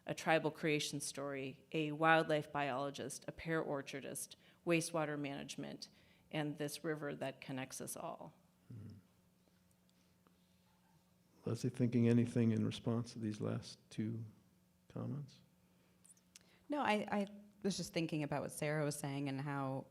Speaker 2: a tribal creation story, a wildlife biologist, a pear orchardist, wastewater management, and this river that connects us all.
Speaker 1: Lesley, thinking anything in response to these last two comments?
Speaker 4: No, I was just thinking about what Sarah was saying and how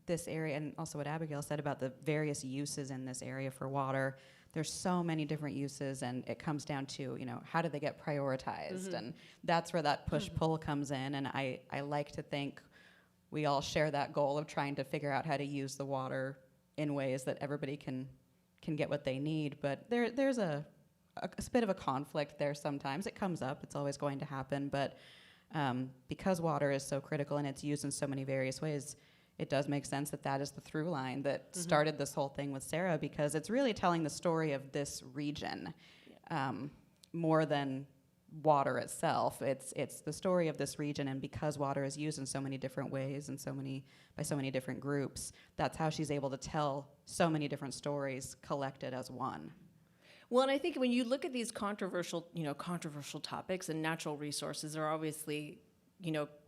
Speaker 4: this area, and also what Abigail said about the various uses in this area for water. There's so many different uses, and it comes down to, how do they get prioritized? And that's where that push-pull comes in, and I like to think we all share that goal of trying to figure out how to use the water in ways that everybody can get what they need. But there's a bit of a conflict there sometimes. It comes up. It's always going to happen. But because water is so critical and it's used in so many various ways, it does make sense that is the through line that started this whole thing with Sarah, because it's really telling the story of this region more than water itself. It's the story of this region, and because water is used in so many different ways and by so many different groups, that's how she's able to tell so many different stories collected as one.
Speaker 2: Well, and I think when you look at these controversial topics, and natural resources are obviously,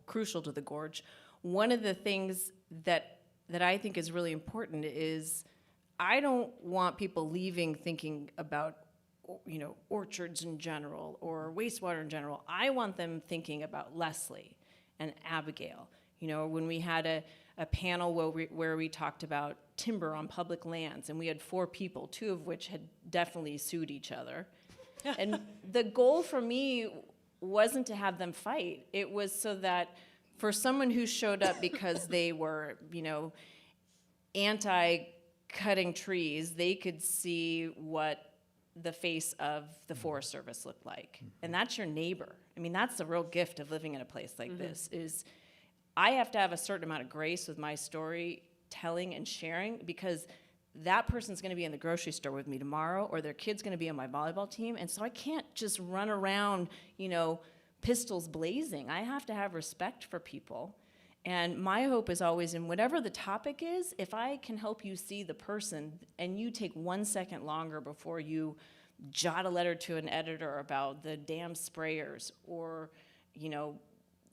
Speaker 2: crucial to the gorge. One of the things that I think is really important is, I don't want people leaving thinking about, orchards in general or wastewater in general. I want them thinking about Lesley and Abigail. When we had a panel where we talked about timber on public lands, and we had 4 people, 2 of which had definitely sued each other. And the goal for me wasn't to have them fight. It was so that for someone who showed up because they were, anti-cutting trees, they could see what the face of the Forest Service looked like. And that's your neighbor. I mean, that's the real gift of living in a place like this, is I have to have a certain amount of grace with my storytelling and sharing, because that person's going to be in the grocery store with me tomorrow, or their kid's going to be on my volleyball team. And so I can't just run around, pistols blazing. I have to have respect for people. And my hope is always, in whatever the topic is, if I can help you see the person, and you take 1 second longer before you jot a letter to an editor about the damn sprayers, or,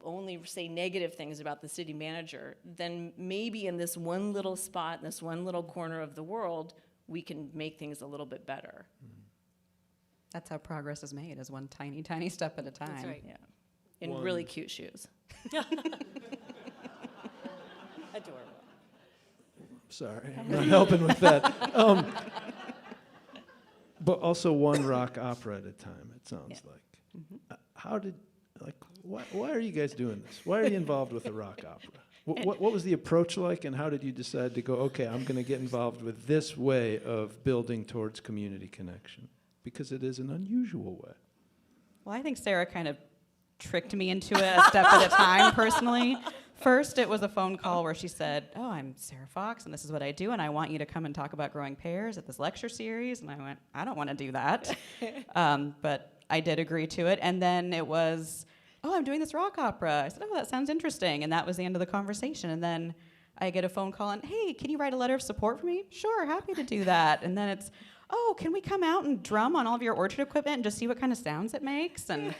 Speaker 2: only say negative things about the city manager, then maybe in this one little spot, in this one little corner of the world, we can make things a little bit better.
Speaker 4: That's how progress is made, is one tiny, tiny step at a time.
Speaker 3: That's right.
Speaker 2: Yeah. In really cute shoes.
Speaker 3: Adorable.
Speaker 1: Sorry, I'm not helping with that. But also one rock opera at a time, it sounds like. Why are you guys doing this? Why are you involved with a rock opera? What was the approach like, and how did you decide to go, okay, I'm going to get involved with this way of building towards community connection? Because it is an unusual way.
Speaker 4: Well, I think Sarah kind of tricked me into it a step at a time, personally. First, it was a phone call where she said, "Oh, I'm Sarah Fox, and this is what I do, and I want you to come and talk about growing pears at this lecture series." And I went, "I don't want to do that." But I did agree to it. And then it was, "Oh, I'm doing this rock opera." I said, "Oh, that sounds interesting." And that was the end of the conversation. And then I get a phone call and, "Hey, can you write a letter of support for me?" "Sure, happy to do that." And then it's, "Oh, can we come out and drum on all of your orchard equipment and just see what kind of sounds it makes?" And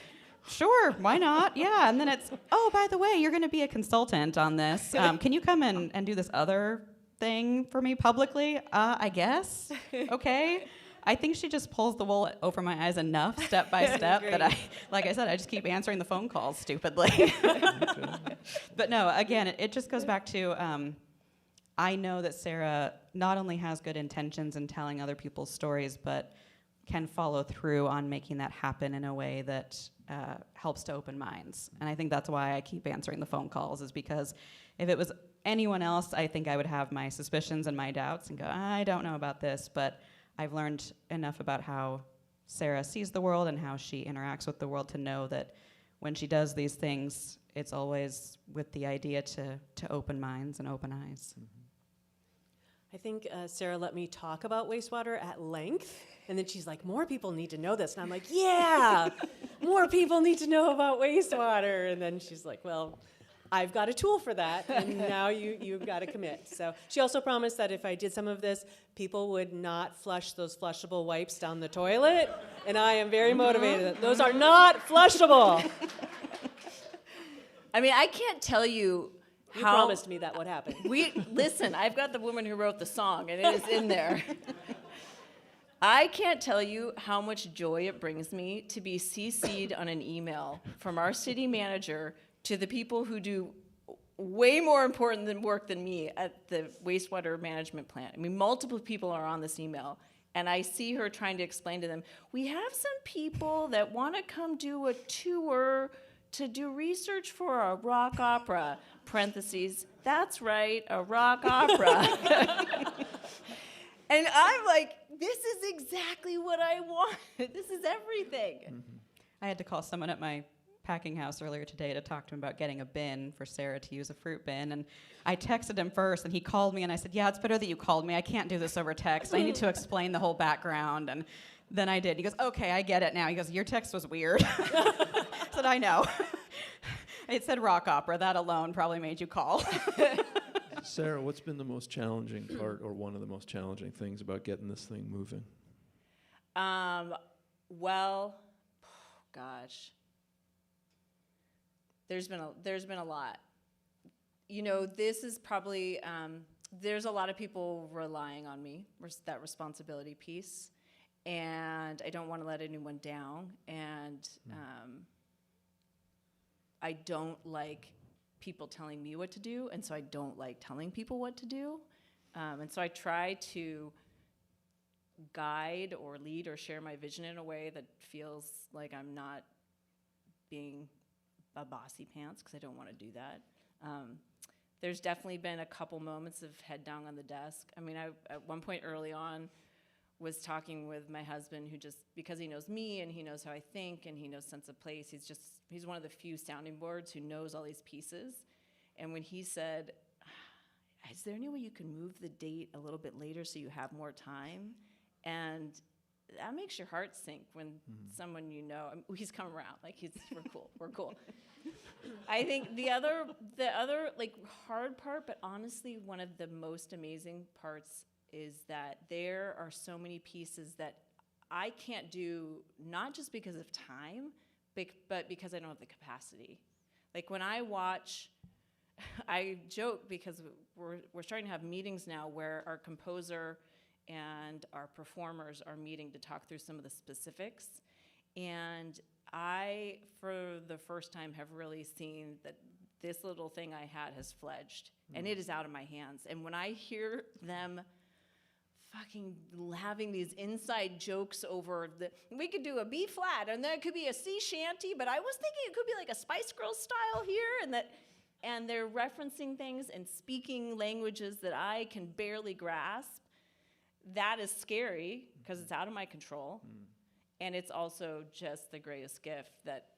Speaker 4: "Sure, why not?" Yeah. And then it's, "Oh, by the way, you're going to be a consultant on this. Can you come and do this other thing for me publicly?" I guess. Okay. I think she just pulls the wool over my eyes enough, step by step, that like I said, I just keep answering the phone calls stupidly. But no, again, it just goes back to, I know that Sarah not only has good intentions in telling other people's stories, but can follow through on making that happen in a way that helps to open minds. And I think that's why I keep answering the phone calls, is because if it was anyone else, I think I would have my suspicions and my doubts and go, I don't know about this, but I've learned enough about how Sarah sees the world and how she interacts with the world to know that when she does these things, it's always with the idea to open minds and open eyes.
Speaker 3: I think Sarah let me talk about wastewater at length, and then she's like, more people need to know this. And I'm like, yeah, more people need to know about wastewater. And then she's like, well, I've got a tool for that, and now you've got to commit. So she also promised that if I did some of this, people would not flush those flushable wipes down the toilet, and I am very motivated. Those are not flushable.
Speaker 2: I mean, I can't tell you
Speaker 3: You
Speaker 2: how...
Speaker 3: promised me that would happen.
Speaker 2: Listen, I've got the woman who wrote the song, and it is in there. I can't tell you how much joy it brings me to be CC'd on an email from our city manager to the people who do way more important work than me at the wastewater management plant. I mean, multiple people are on this email, and I see her trying to explain to them, we have some people that want to come do a tour to do research for a rock opera, parentheses, that's right, a rock opera. And I'm like, this is exactly what I want. This is everything.
Speaker 1: Mm-hmm.
Speaker 4: I had to call someone at my packing house earlier today to talk to him about getting a bin for Sarah to use, a fruit bin. And I texted him first, and he called me, and I said, yeah, it's better that you called me. I can't do this over text. I need to explain the whole background. And then I did. He goes, okay, I get it now. He goes, your text was weird. I said, I know. It said rock opera. That alone probably made you call.
Speaker 1: Sarah, what's been the most challenging part, or one of the most challenging things about getting this thing moving?
Speaker 2: Well, gosh. There's been a lot. You know, this is probably, there's a lot of people relying on me, that responsibility piece, and I don't want to let anyone down, and I don't like people telling me what to do, and so I don't like telling people what to do, and so I try to guide or lead or share my vision in a way that feels like I'm not being a bossy pants, because I don't want to do that. There's definitely been a couple moments of head down on the desk. I mean, I at one point early on was talking with my husband, who just, because he knows me and he knows how I think and he knows sense of place, he's one of the few sounding boards who knows all these pieces. And when he said, is there any way you can move the date a little bit later so you have more time? And that makes your heart sink when someone you know, he's come around, like we're cool. I think the other like hard part, but honestly one of the most amazing parts, is that there are so many pieces that I can't do, not just because of time, but because I don't have the capacity. Like when I watch, I joke because we're starting to have meetings now where our composer and our performers are meeting to talk through some of the specifics. And I, for the first time, have really seen that this little thing I had has fledged, and it is out of my hands. And when I hear them fucking having these inside jokes over we could do a B flat, and then it could be a C shanty, but I was thinking it could be like a Spice Girls style here, and they're referencing things and speaking languages that I can barely grasp. That is scary because it's out of my control. And it's also just the greatest gift that,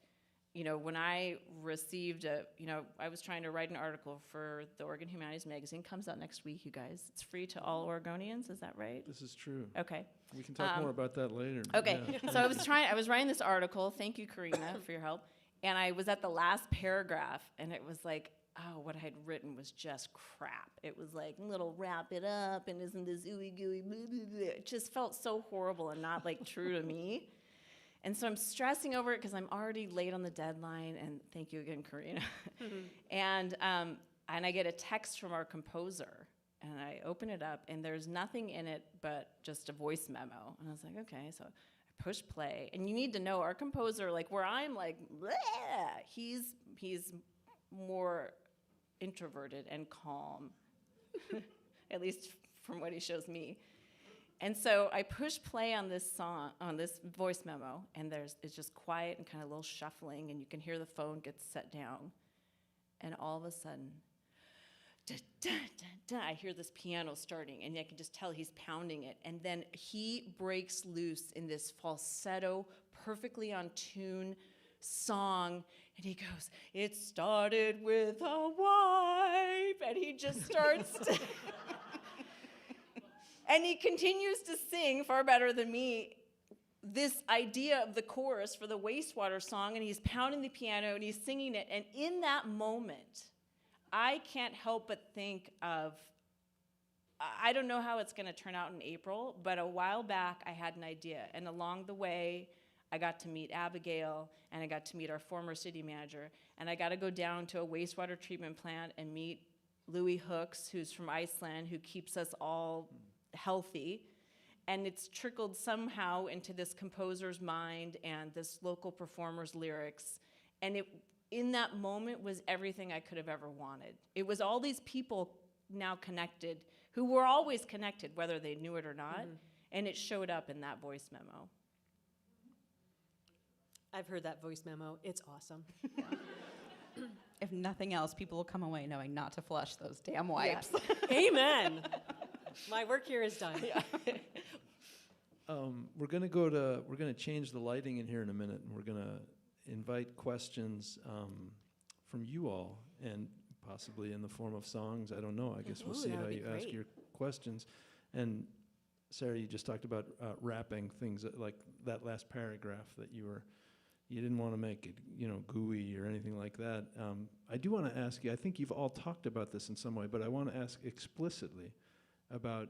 Speaker 2: you know, when I received I was trying to write an article for the Oregon Humanities Magazine. Comes out next week, you guys. It's free to all Oregonians, is that right?
Speaker 1: This is true.
Speaker 2: Okay.
Speaker 1: We can talk more about that later.
Speaker 2: Okay,
Speaker 1: Yeah.
Speaker 2: so I was writing this article. Thank you, Karina, for your help. And I was at the last paragraph, and it was like, oh, what I had written was just crap. It was like, little wrap it up, and isn't this ooey gooey, blah, blah, blah. It just felt so horrible and not like true to me. And so I'm stressing over it because I'm already late on the deadline, and thank you again, Karina. And I get a text from our composer, And I open it up, and there's nothing in it but just a voice memo. And I was like, okay, so I push play. And you need to know, our composer, like where I'm like, bleh, he's more introverted and calm, at least from what he shows me. And so I push play on this song, on this voice memo, and it's just quiet and kind of a little shuffling, and you can hear the phone get set down. And all of a sudden, da, da, da, da, I hear this piano starting, and I can just tell he's pounding it. And then he breaks loose in this falsetto, perfectly on tune song, and he goes, "It started with a wife," and he just starts to and he continues to sing far better than me this idea of the chorus for the wastewater song, and he's pounding the piano and he's singing it. And in that moment, I can't help but think of, I don't know how it's going to turn out in April, but a while back I had an idea, and along the way I got to meet Abigail, and I got to meet our former city manager, and I got to go down to a wastewater treatment plant and meet Louis Hooks, who's from Iceland, who keeps us all healthy. And it's trickled somehow into this composer's mind and this local performer's lyrics. And it, in that moment, was everything I could have ever wanted. It was all these people now connected, who were always connected, whether they knew it or not. Mm-hmm. And it showed up in that voice memo.
Speaker 3: I've heard that voice memo. It's awesome.
Speaker 4: If nothing else, people will come away knowing not to flush those damn wipes.
Speaker 3: Yeah. Amen. My work here is done.
Speaker 2: Yeah.
Speaker 1: We're gonna change the lighting in here in a minute, and we're gonna invite questions from you all, and possibly in the form of songs. I don't know. I guess we'll see how you ask your questions. And Sarah, you just talked about wrapping things like that last paragraph that you didn't want to make it, gooey or anything like that. I do want to ask you, I think you've all talked about this in some way, but I want to ask explicitly about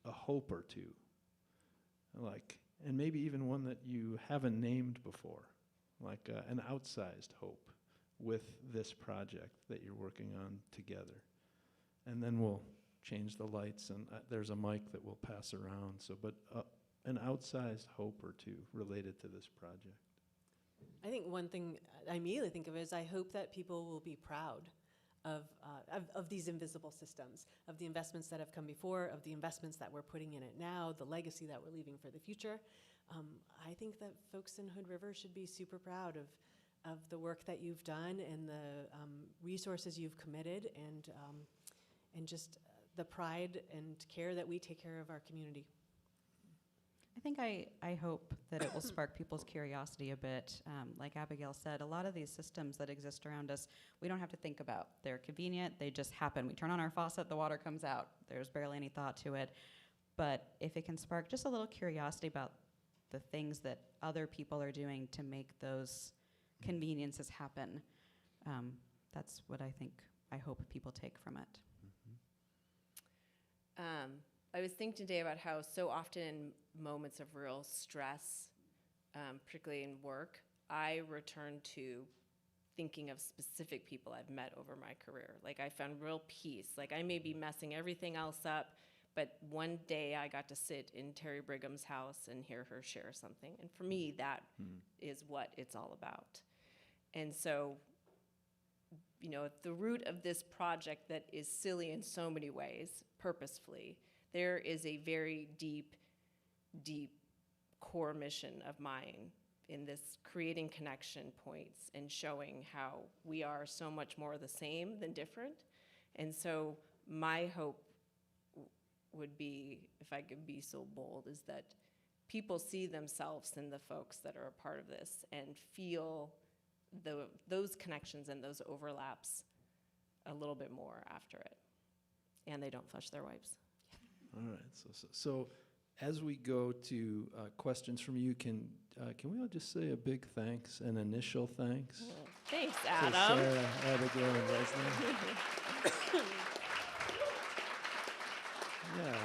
Speaker 1: a hope or two, and maybe even one that you haven't named before, like an outsized hope with this project that you're working on together. And then we'll change the lights, and there's a mic that we'll pass around. But an outsized hope or two related to this project.
Speaker 3: I think one thing I immediately think of is I hope that people will be proud of these invisible systems, of the investments that have come before, of the investments that we're putting in it now, the legacy that we're leaving for the future. I think that folks in Hood River should be super proud of the work that you've done and the resources you've committed, and just the pride and care that we take care of our community.
Speaker 4: I think I hope that it will spark people's curiosity a bit. Like Abigail said, a lot of these systems that exist around us, we don't have to think about. They're convenient, they just happen. We turn on our faucet, the water comes out. There's barely any thought to it. But if it can spark just a little curiosity about the things that other people are doing to make those conveniences happen, that's what I hope people take from it.
Speaker 2: I was thinking today about how so often in moments of real stress, particularly in work, I return to thinking of specific people I've met over my career. Like, I found real peace. Like, I may be messing everything else up, but one day I got to sit in Terry Brigham's house and hear her share something. And for me, that is what it's all about. And so, at the root of this project that is silly in so many ways, purposefully, there is a very deep, deep core mission of mine in this creating connection points and showing how we are so much more the same than different. And so my hope would be, if I could be so bold, is that people see themselves in the folks that are a part of this and feel those connections and those overlaps a little bit more after it. And they don't flush their wipes.
Speaker 1: All right. So as we go to questions from you, can we all just say a big thanks, an initial thanks?
Speaker 2: Well, thanks,
Speaker 1: To
Speaker 2: Adam.
Speaker 1: Sarah, Abigail, and Lesley. Yeah.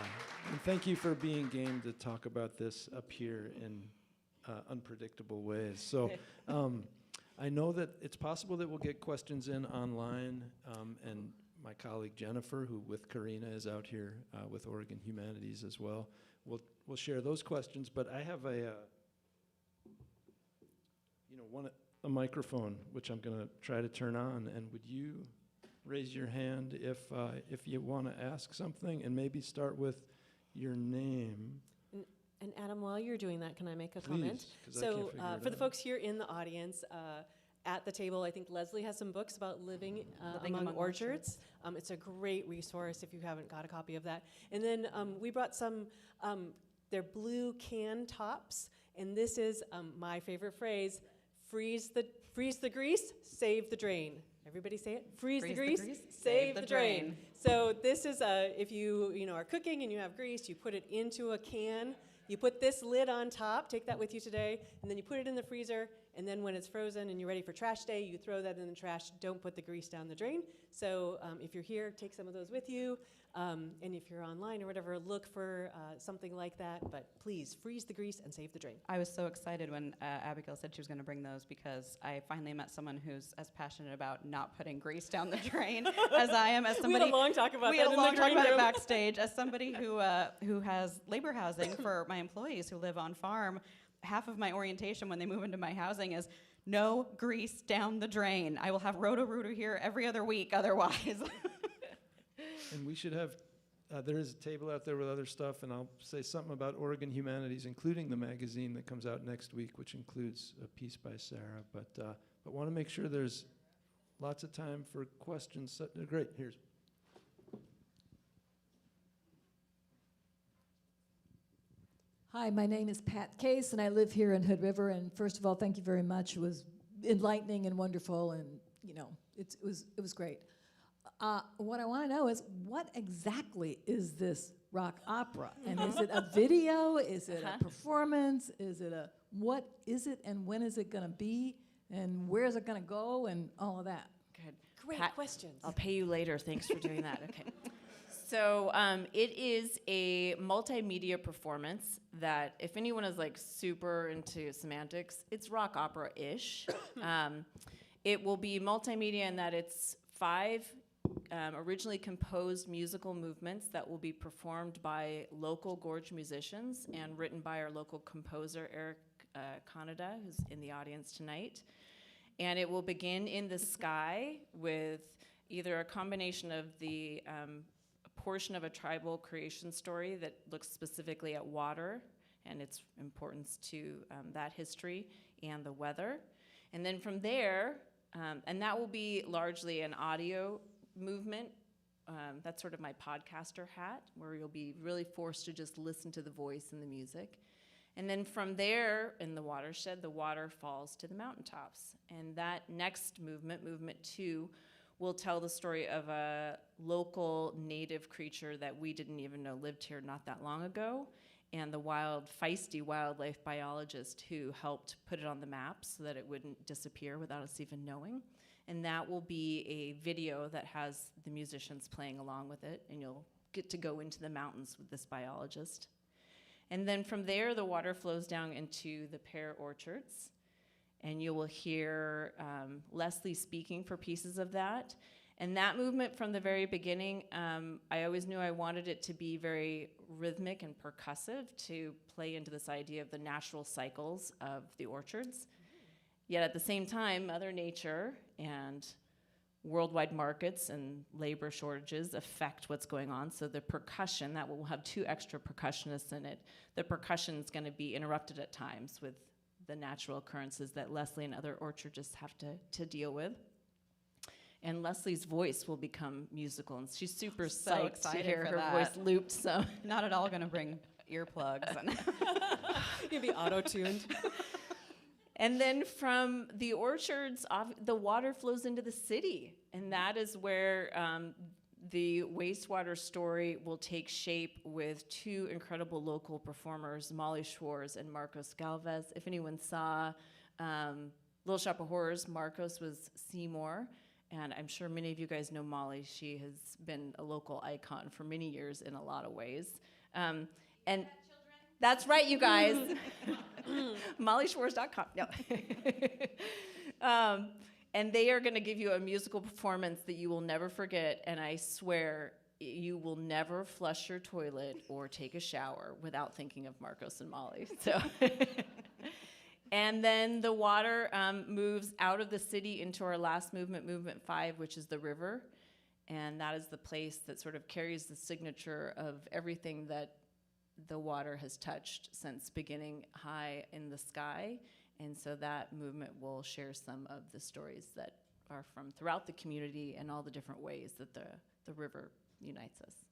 Speaker 1: And thank you for being game to talk about this up here in unpredictable ways. So I know that it's possible that we'll get questions in online, and my my colleague Jennifer, who with Karina is out here with Oregon Humanities as well. We'll share those questions, but I have a microphone, which I'm going to try to turn on, and would you raise your hand if you want to ask something, and maybe start with your name.
Speaker 3: And Adam, while you're doing that, can I make a
Speaker 1: Please,
Speaker 3: comment?
Speaker 1: 'cause I can't
Speaker 3: So
Speaker 1: figure it
Speaker 3: for the
Speaker 1: out.
Speaker 3: folks here in the audience, at the table, I think Lesley has some books about living among orchards. It's a great resource if you haven't got a copy of that. And then we brought some, they're blue can tops, and this is my favorite phrase, freeze the grease, save the drain. Everybody say it. Freeze the grease, save the drain. So this is if you are cooking and you have grease, you put it into a can. You put this lid on top, take that with you today, and then you put it in the freezer, and then when it's frozen and you're ready for trash day, you throw that in the trash. Don't put the grease down the drain. So if you're here, take some of those with you. And if you're online or whatever, look for something like that. But please, freeze the grease and save the drain.
Speaker 4: I was so excited when Abigail said she was going to bring those, because I finally met someone who's as passionate about not putting grease down the drain as I am. As somebody,
Speaker 3: we had a long talk about
Speaker 4: we
Speaker 3: that
Speaker 4: had a
Speaker 3: in
Speaker 4: long
Speaker 3: the
Speaker 4: talk
Speaker 3: green
Speaker 4: about it
Speaker 3: room.
Speaker 4: backstage. As somebody who has labor housing for my employees who live on farm, half of my orientation when they move into my housing is no grease down the drain. I will have Roto-Rooter here every other week otherwise.
Speaker 1: And we should have, there is a table out there with other stuff, and I'll say something about Oregon Humanities, including the magazine that comes out next week, which includes a piece by Sarah. But want to make sure there's lots of time for questions. Great, here's.
Speaker 5: Hi, my name is Pat Case, and I live here in Hood River. And first of all, thank you very much. It was enlightening and wonderful, and it was great. What I want to know is, what exactly is this rock opera? And is it a video? Is it a performance? Is it what is it, and when is it going to be? And where is it going to go? And all of that.
Speaker 2: Good.
Speaker 3: Great
Speaker 2: Pat,
Speaker 3: questions.
Speaker 2: I'll pay you later. Thanks for doing that. Okay. So it is a multimedia performance that, if anyone is like super into semantics, it's rock opera-ish. It will be multimedia in that it's 5 originally composed musical movements that will be performed by local gorge musicians and written by our local composer, Eric Canada, who's in the audience tonight. And it will begin in the sky with either a combination of the portion of a tribal creation story that looks specifically at water and its importance to that history and the weather. And then from there, and that will be largely an audio movement. That's sort of my podcaster hat, where you'll be really forced to just listen to the voice and the music. And then from there, in the watershed, the water falls to the mountaintops. And that next movement, movement 2, will tell the story of a local native creature that we didn't even know lived here not that long ago, and the feisty wildlife biologist who helped put it on the map so that it wouldn't disappear without us even knowing. And that will be a video that has the musicians playing along with it, and you'll get to go into the mountains with this biologist. And then from there, the water flows down into the pear orchards, and you will hear Lesley speaking for pieces of that. And that movement from the very beginning, I always knew I wanted it to be very rhythmic and percussive to play into this idea of the natural cycles of the orchards. Yet at the same time, Mother Nature and worldwide markets and labor shortages affect what's going on. So the percussion, that will have 2 extra percussionists in it. The percussion is going to be interrupted at times with the natural occurrences that Lesley and other orchardists have to deal with. And Lesley's voice will become musical, and she's super
Speaker 4: So
Speaker 2: psyched to
Speaker 4: excited
Speaker 2: hear
Speaker 4: for
Speaker 2: her
Speaker 4: that.
Speaker 2: voice looped. So
Speaker 4: Not at all going to bring earplugs.
Speaker 3: You'll be auto-tuned.
Speaker 2: And then from the orchards, the water flows into the city. And that is where the wastewater story will take shape with 2 incredible local performers, Molly Schwartz and Marcos Galvez. If anyone saw Little Shop of Horrors, Marcos was Seymour. And I'm sure many of you guys know Molly. She has been a local icon for many years in a lot of ways. And that's right, you guys. MollySchwartz.com. No. And they are going to give you a musical performance that you will never forget. And I swear you will never flush your toilet or take a shower without thinking of Marcos and Molly. So, and then the water moves out of the city into our last movement, Movement 5, which is the river. And that is the place that sort of carries the signature of everything that the water has touched since beginning high in the sky. And so that movement will share some of the stories that are from throughout the community and all the different ways that the river unites us.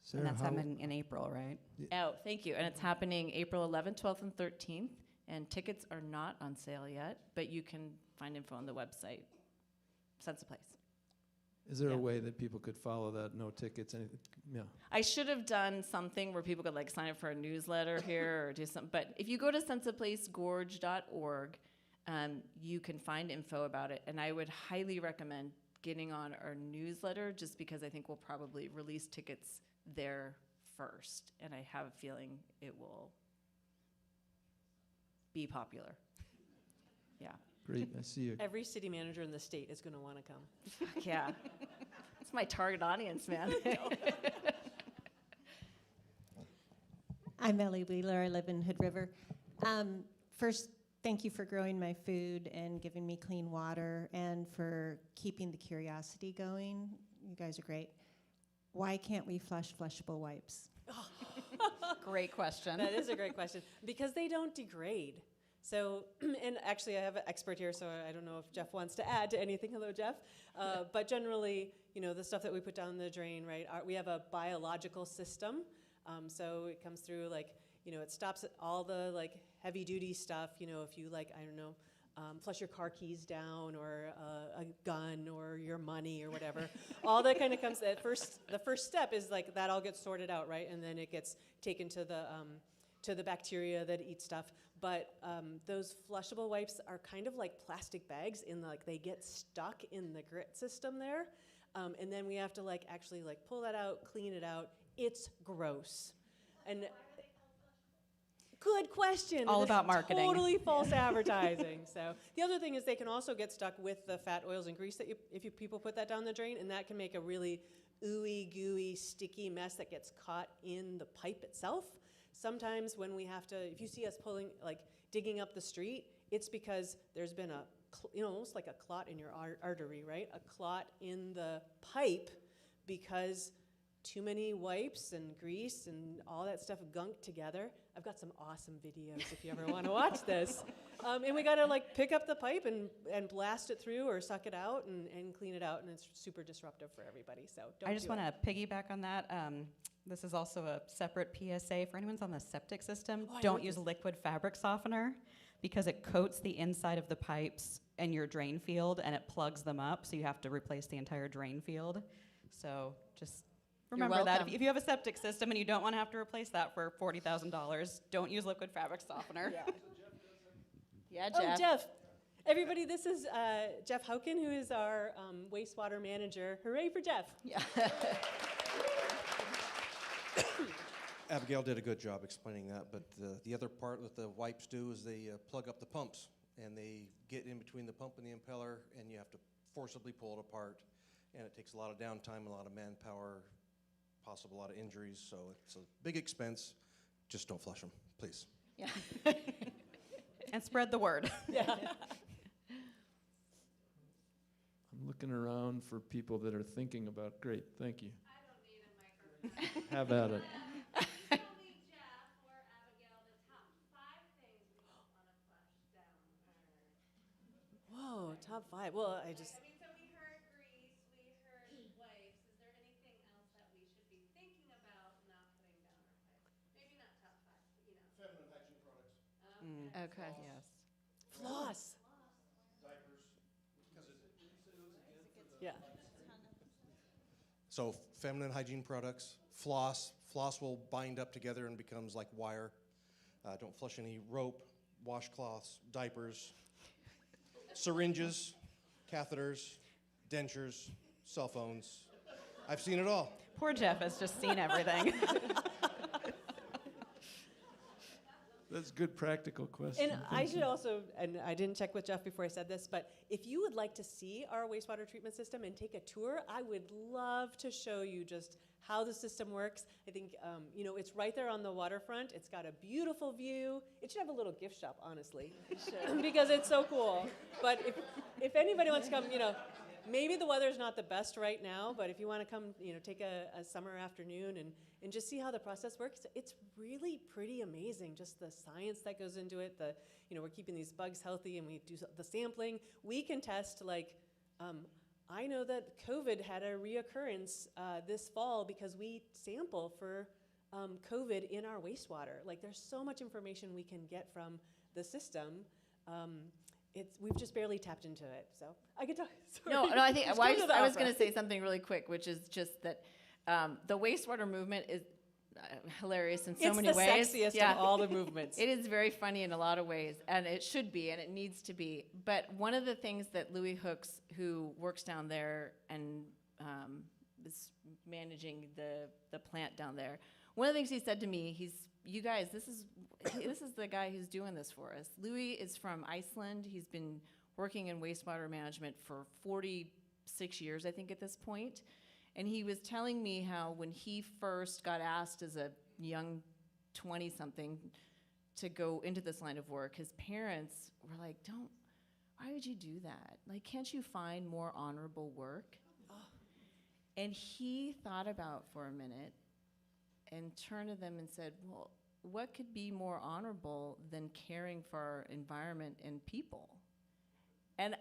Speaker 1: Sarah,
Speaker 4: And that's happening in April, right?
Speaker 2: Oh, thank you. And it's happening April 11th, 12th, and 13th. And tickets are not on sale yet, but you can find info on the website. Sense of place.
Speaker 1: Is there
Speaker 2: Yeah.
Speaker 1: a way that people could follow that? No tickets, anything? Yeah.
Speaker 2: I should have done something where people could like sign up for a newsletter here or do something. But if you go to senseofplacegorge.org, you can find info about it. And I would highly recommend getting on our newsletter just because I think we'll probably release tickets there first. And I have a feeling it will be popular. Yeah.
Speaker 1: Great. I see you.
Speaker 3: Every city manager in the state is going to want to come.
Speaker 2: Fuck yeah. It's my target audience, man.
Speaker 6: I'm Ellie Wheeler. I live in Hood River. First, thank you for growing my food and giving me clean water and for keeping the curiosity going. You guys are great. Why can't we flush flushable wipes?
Speaker 2: Great question.
Speaker 3: That is a great question. Because they don't degrade. So, and actually I have an expert here, so I don't know if Jeff wants to add to anything. Hello, Jeff. But generally, you know, the stuff that we put down the drain, right, we have a biological system. So it comes through like, you know, it stops all the like heavy duty stuff, you know, if you like, I don't know, flush your car keys down or a gun or your money or whatever. All that kind of comes, the first step is like that all gets sorted out, right? And then it gets taken to the bacteria that eat stuff. But those flushable wipes are kind of like plastic bags in like they get stuck in the grit system there. And then we have to like actually like pull that out, clean it out. It's gross. And good question.
Speaker 4: All
Speaker 3: This
Speaker 4: about
Speaker 3: is
Speaker 4: marketing.
Speaker 3: Totally false advertising. So the other thing is they can also get stuck with the fat, oils, and grease that people put that down the drain, and that can make a really ooey, gooey, sticky mess that gets caught in the pipe itself. Sometimes when we have to, if you see us digging up the street, it's because there's been almost like a clot in your artery, right? A clot in the pipe because too many wipes and grease and all that stuff gunked together. I've got some awesome videos if you ever want to watch this. And we got to like pick up the pipe and blast it through or suck it out and clean it out, and it's super disruptive for everybody. So don't
Speaker 4: I just
Speaker 3: do
Speaker 4: want to piggyback on that. This is also a separate PSA for anyone's on the septic system.
Speaker 3: Oh, I
Speaker 4: Don't
Speaker 3: heard
Speaker 4: use
Speaker 3: this.
Speaker 4: liquid fabric softener because it coats the inside of the pipes and your drain field and it plugs them up, so you have to replace the entire drain field. So just remember that.
Speaker 2: welcome.
Speaker 4: If you have a septic system and you don't want to have to replace that for $40,000, don't use liquid fabric softener.
Speaker 2: Yeah,
Speaker 3: Oh,
Speaker 2: Jeff.
Speaker 3: Jeff. Everybody, this is Jeff Houken, who is our wastewater manager. Hooray for Jeff.
Speaker 2: Yeah.
Speaker 7: Abigail did a good job explaining that, but the other part that the wipes do is they plug up the pumps, and they get in between the pump and the impeller, and you have to forcibly pull it apart, and it takes a lot of downtime, a lot of manpower, possible a lot of injuries, so it's a big expense. Just don't flush them, please.
Speaker 2: Yeah.
Speaker 4: And spread the word.
Speaker 3: Yeah.
Speaker 1: I'm looking around for people that are thinking about, great, thank you.
Speaker 8: I don't need a microphone.
Speaker 1: Have at it.
Speaker 8: Tell me, Jeff or Abigail, the top 5 things we don't want to flush down our.
Speaker 3: Whoa, top 5. Well, I just.
Speaker 8: I mean, so we heard grease, we heard wipes. Is there anything else that we should be thinking about not putting down our pipe? Maybe not top 5, but you know.
Speaker 7: Feminine hygiene products,
Speaker 2: Okay.
Speaker 4: Yes.
Speaker 3: Floss.
Speaker 7: diapers, because
Speaker 3: Yeah.
Speaker 7: So feminine hygiene products, floss. Floss will bind up together and becomes like wire. Don't flush any rope, washcloths, diapers, syringes, catheters, dentures, cell phones. I've seen it all.
Speaker 4: Poor Jeff has just seen everything.
Speaker 1: That's a good practical question.
Speaker 3: And I should also, and I didn't check with Jeff before I said this, but if you would like to see our wastewater treatment system and take a tour, I would love to show you just how the system works. I think, it's right there on the waterfront. It's got a beautiful view. It should have a little gift shop, honestly, because it's so cool. But if anybody wants to come, maybe the weather's not the best right now, but if you want to come, take a summer afternoon and just see how the process works, it's really pretty amazing. Just the science that goes into it. We're keeping these bugs healthy, and we do the sampling. We can test, I know that COVID had a reoccurrence this fall because we sample for COVID in our wastewater. There's so much information we can get from the system. We've just barely tapped into it. So I could talk. Sorry.
Speaker 2: No, I think
Speaker 3: Just
Speaker 2: well,
Speaker 3: come to the
Speaker 2: I was
Speaker 3: opera.
Speaker 2: going to say something really quick, which is just that the wastewater movement is hilarious in so many ways.
Speaker 3: It's the sexiest of all the movements.
Speaker 2: It is very funny in a lot of ways, and it should be, and it needs to be. But one of the things that Louis Hooks, who works down there and is managing the plant down there, one of the things he said to me, you guys, this is the guy who's doing this for us. Louis is from Iceland. He's been working in wastewater management for 46 years, I think, at this point. And he was telling me how when he first got asked as a young 20-something to go into this line of work, his parents were like, why would you do that? Can't you find more honorable work? Oh. And he thought about for a minute and turned to them and said, well, what could be more honorable than caring for our environment and people? And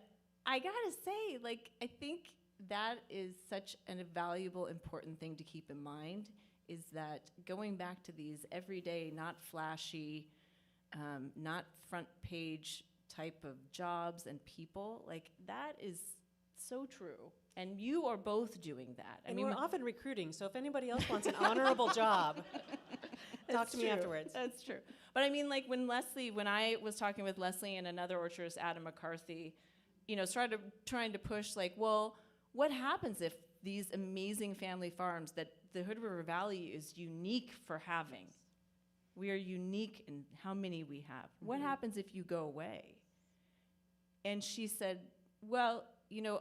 Speaker 2: I gotta say, I think that is such a valuable, important thing to keep in mind, is that going back to these everyday, not flashy, not front page type of jobs and people, that is so true. And you are both doing that.
Speaker 3: And we're often recruiting, so if anybody else wants an honorable job, talk to me afterwards.
Speaker 2: That's true. But when I was talking with Lesley and another orchardist, Adam McCarthy, started trying to push, well, what happens if these amazing family farms that the Hood River Valley is unique for having? We are unique in how many we have. Mm-hmm. What happens if you go away? And she said, well,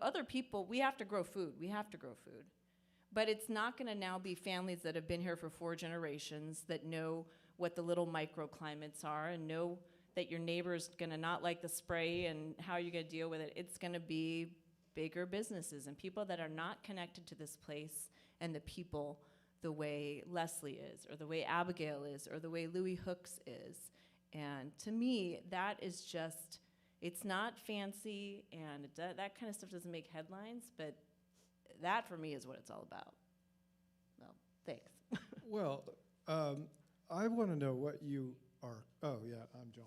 Speaker 2: other people, we have to grow food. But it's not going to now be families that have been here for 4 generations that know what the little microclimates are and know that your neighbor's going to not like the spray and how you're going to deal with it. It's going to be bigger businesses and people that are not connected to this place and the people the way Lesley is, or the way Abigail is, or the way Louis Hooks is. And to me, that is just, it's not fancy, and that kind of stuff doesn't make headlines, but that for me is what it's all about. Well, thanks.
Speaker 9: Well, I want to know what you are. Oh, yeah, I'm John.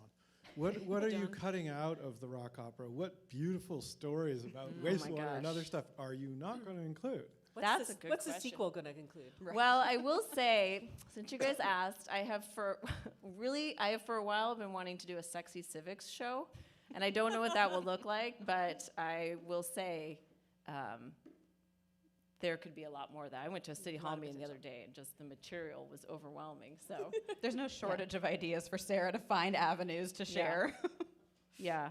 Speaker 9: What are you cutting out of the rock opera? What beautiful stories about wastewater and other stuff are you not going to include?
Speaker 2: That's a good
Speaker 3: What's
Speaker 2: question.
Speaker 3: the sequel going to include?
Speaker 2: Right. Well, I will say, since you guys asked, I have for a while been wanting to do a sexy civics show, and I don't know what that will look like, but I will say there could be a lot more of that. I went to a city hall meeting the other day, and just the material was overwhelming. So
Speaker 4: There's no shortage of ideas for Sarah to find avenues to share.
Speaker 2: yeah.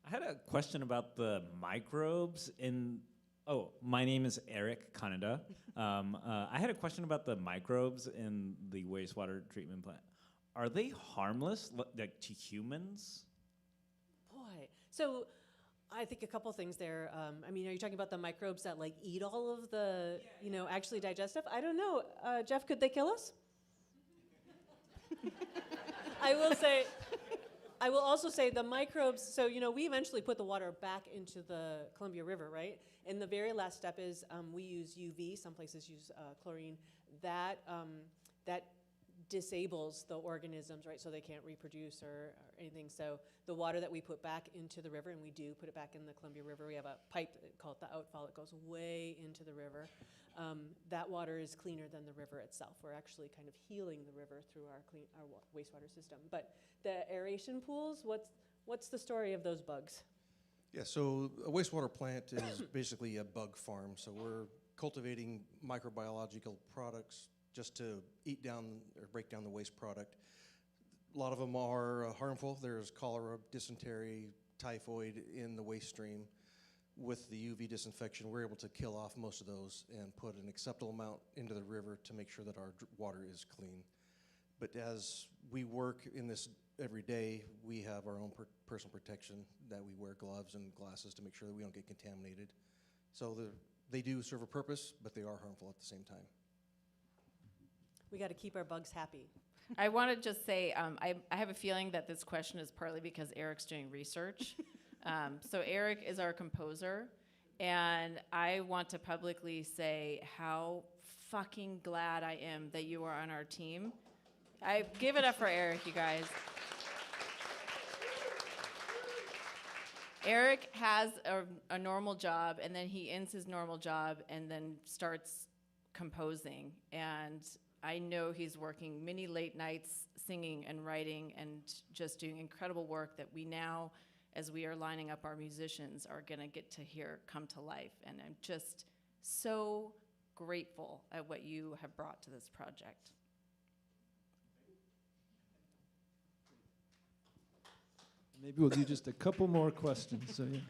Speaker 10: I had a question about the microbes in. Oh, my name is Eric Canada. I had a question about the microbes in the wastewater treatment plant. Are they harmless, to humans?
Speaker 3: Boy, so I think a couple things there. Are you talking about the microbes that eat all of the, actually digest stuff? I don't know. Jeff, could they kill us? I will also say the microbes, so, we eventually put the water back into the Columbia River, right? And the very last step is we use UV. Some places use chlorine. That disables the organisms, right? So they can't reproduce or anything. So the water that we put back into the river, and we do put it back in the Columbia River, we have a pipe called the outfall. It goes way into the river. That water is cleaner than the river itself. We're actually kind of healing the river through our wastewater system. But the aeration pools, what's the story of those bugs?
Speaker 7: Yeah, so a wastewater plant is basically a bug farm. So we're cultivating microbiological products just to eat down or break down the waste product. A lot of them are harmful. There's cholera, dysentery, typhoid in the waste stream. With the UV disinfection, we're able to kill off most of those and put an acceptable amount into the river to make sure that our water is clean. But as we work in this every day, we have our own personal protection, that we wear gloves and glasses to make sure that we don't get contaminated. So they do serve a purpose, but they are harmful at the same time.
Speaker 3: We got to keep our bugs happy.
Speaker 2: I want to just say, I have a feeling that this question is partly because Eric's doing research. So Eric is our composer, and I want to publicly say how fucking glad I am that you are on our team. I give it up for Eric, you guys. Eric has a normal job, and then he ends his normal job and then starts composing. And I know he's working many late nights singing and writing and just doing incredible work that we now, as we are lining up our musicians, are going to get to hear come to life. And I'm just so grateful at what you have brought to this project.
Speaker 1: Maybe we'll do just a couple more questions. So yeah.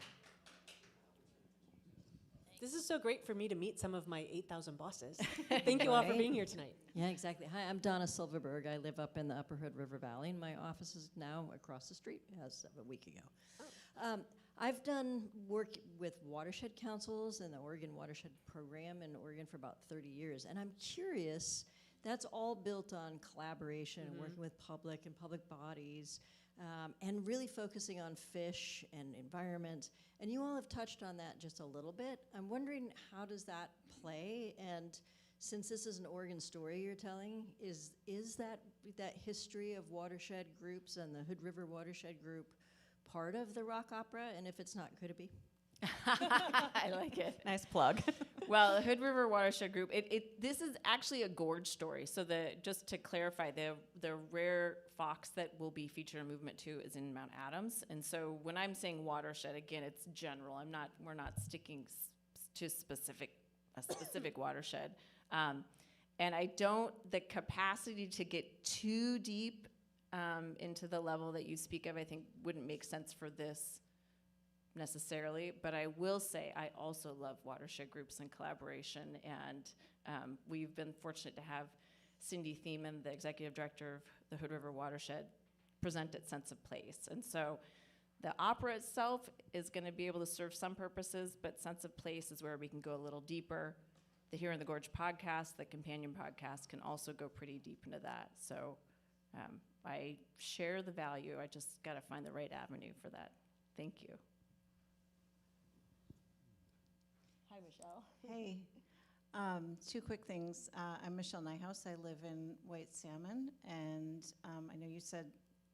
Speaker 3: This is so great for me to meet some of my 8,000 bosses. Thank you all for being here tonight.
Speaker 11: Yeah, exactly. Hi, I'm Donna Silverberg. I live up in the Upper Hood River Valley, and my office is now across the street, as of a week ago. I've done work with watershed councils and the Oregon Watershed Program in Oregon for about 30 years, and I'm curious, that's all built on collaboration and working with public and public bodies, and really focusing on fish and environment. And you all have touched on that just a little bit. I'm wondering, how does that play? And since this is an Oregon story you're telling, is that history of watershed groups and the Hood River Watershed Group part of the rock opera? And if it's not, could it be?
Speaker 2: I like it.
Speaker 4: Nice plug.
Speaker 2: Well, the Hood River Watershed Group, this is actually a gorge story. So just to clarify, the rare fox that will be featured in Movement 2 is in Mount Adams. And so when I'm saying watershed, again, it's general. We're not sticking to a specific watershed. And the capacity to get too deep into the level that you speak of, I think wouldn't make sense for this necessarily, but I will say I also love watershed groups and collaboration, and we've been fortunate to have Cindy Thiemann, the executive director of the Hood River Watershed, present at Sense of Place. And so the opera itself is going to be able to serve some purposes, but Sense of Place is where we can go a little deeper. The Here in the Gorge podcast, the companion podcast, can also go pretty deep into that. So I share the value. I just got to find the right avenue for that. Thank you. Hi, Michelle.
Speaker 6: Hey, two quick things. I'm Michelle Nyhouse. I live in White Salmon, and I know you said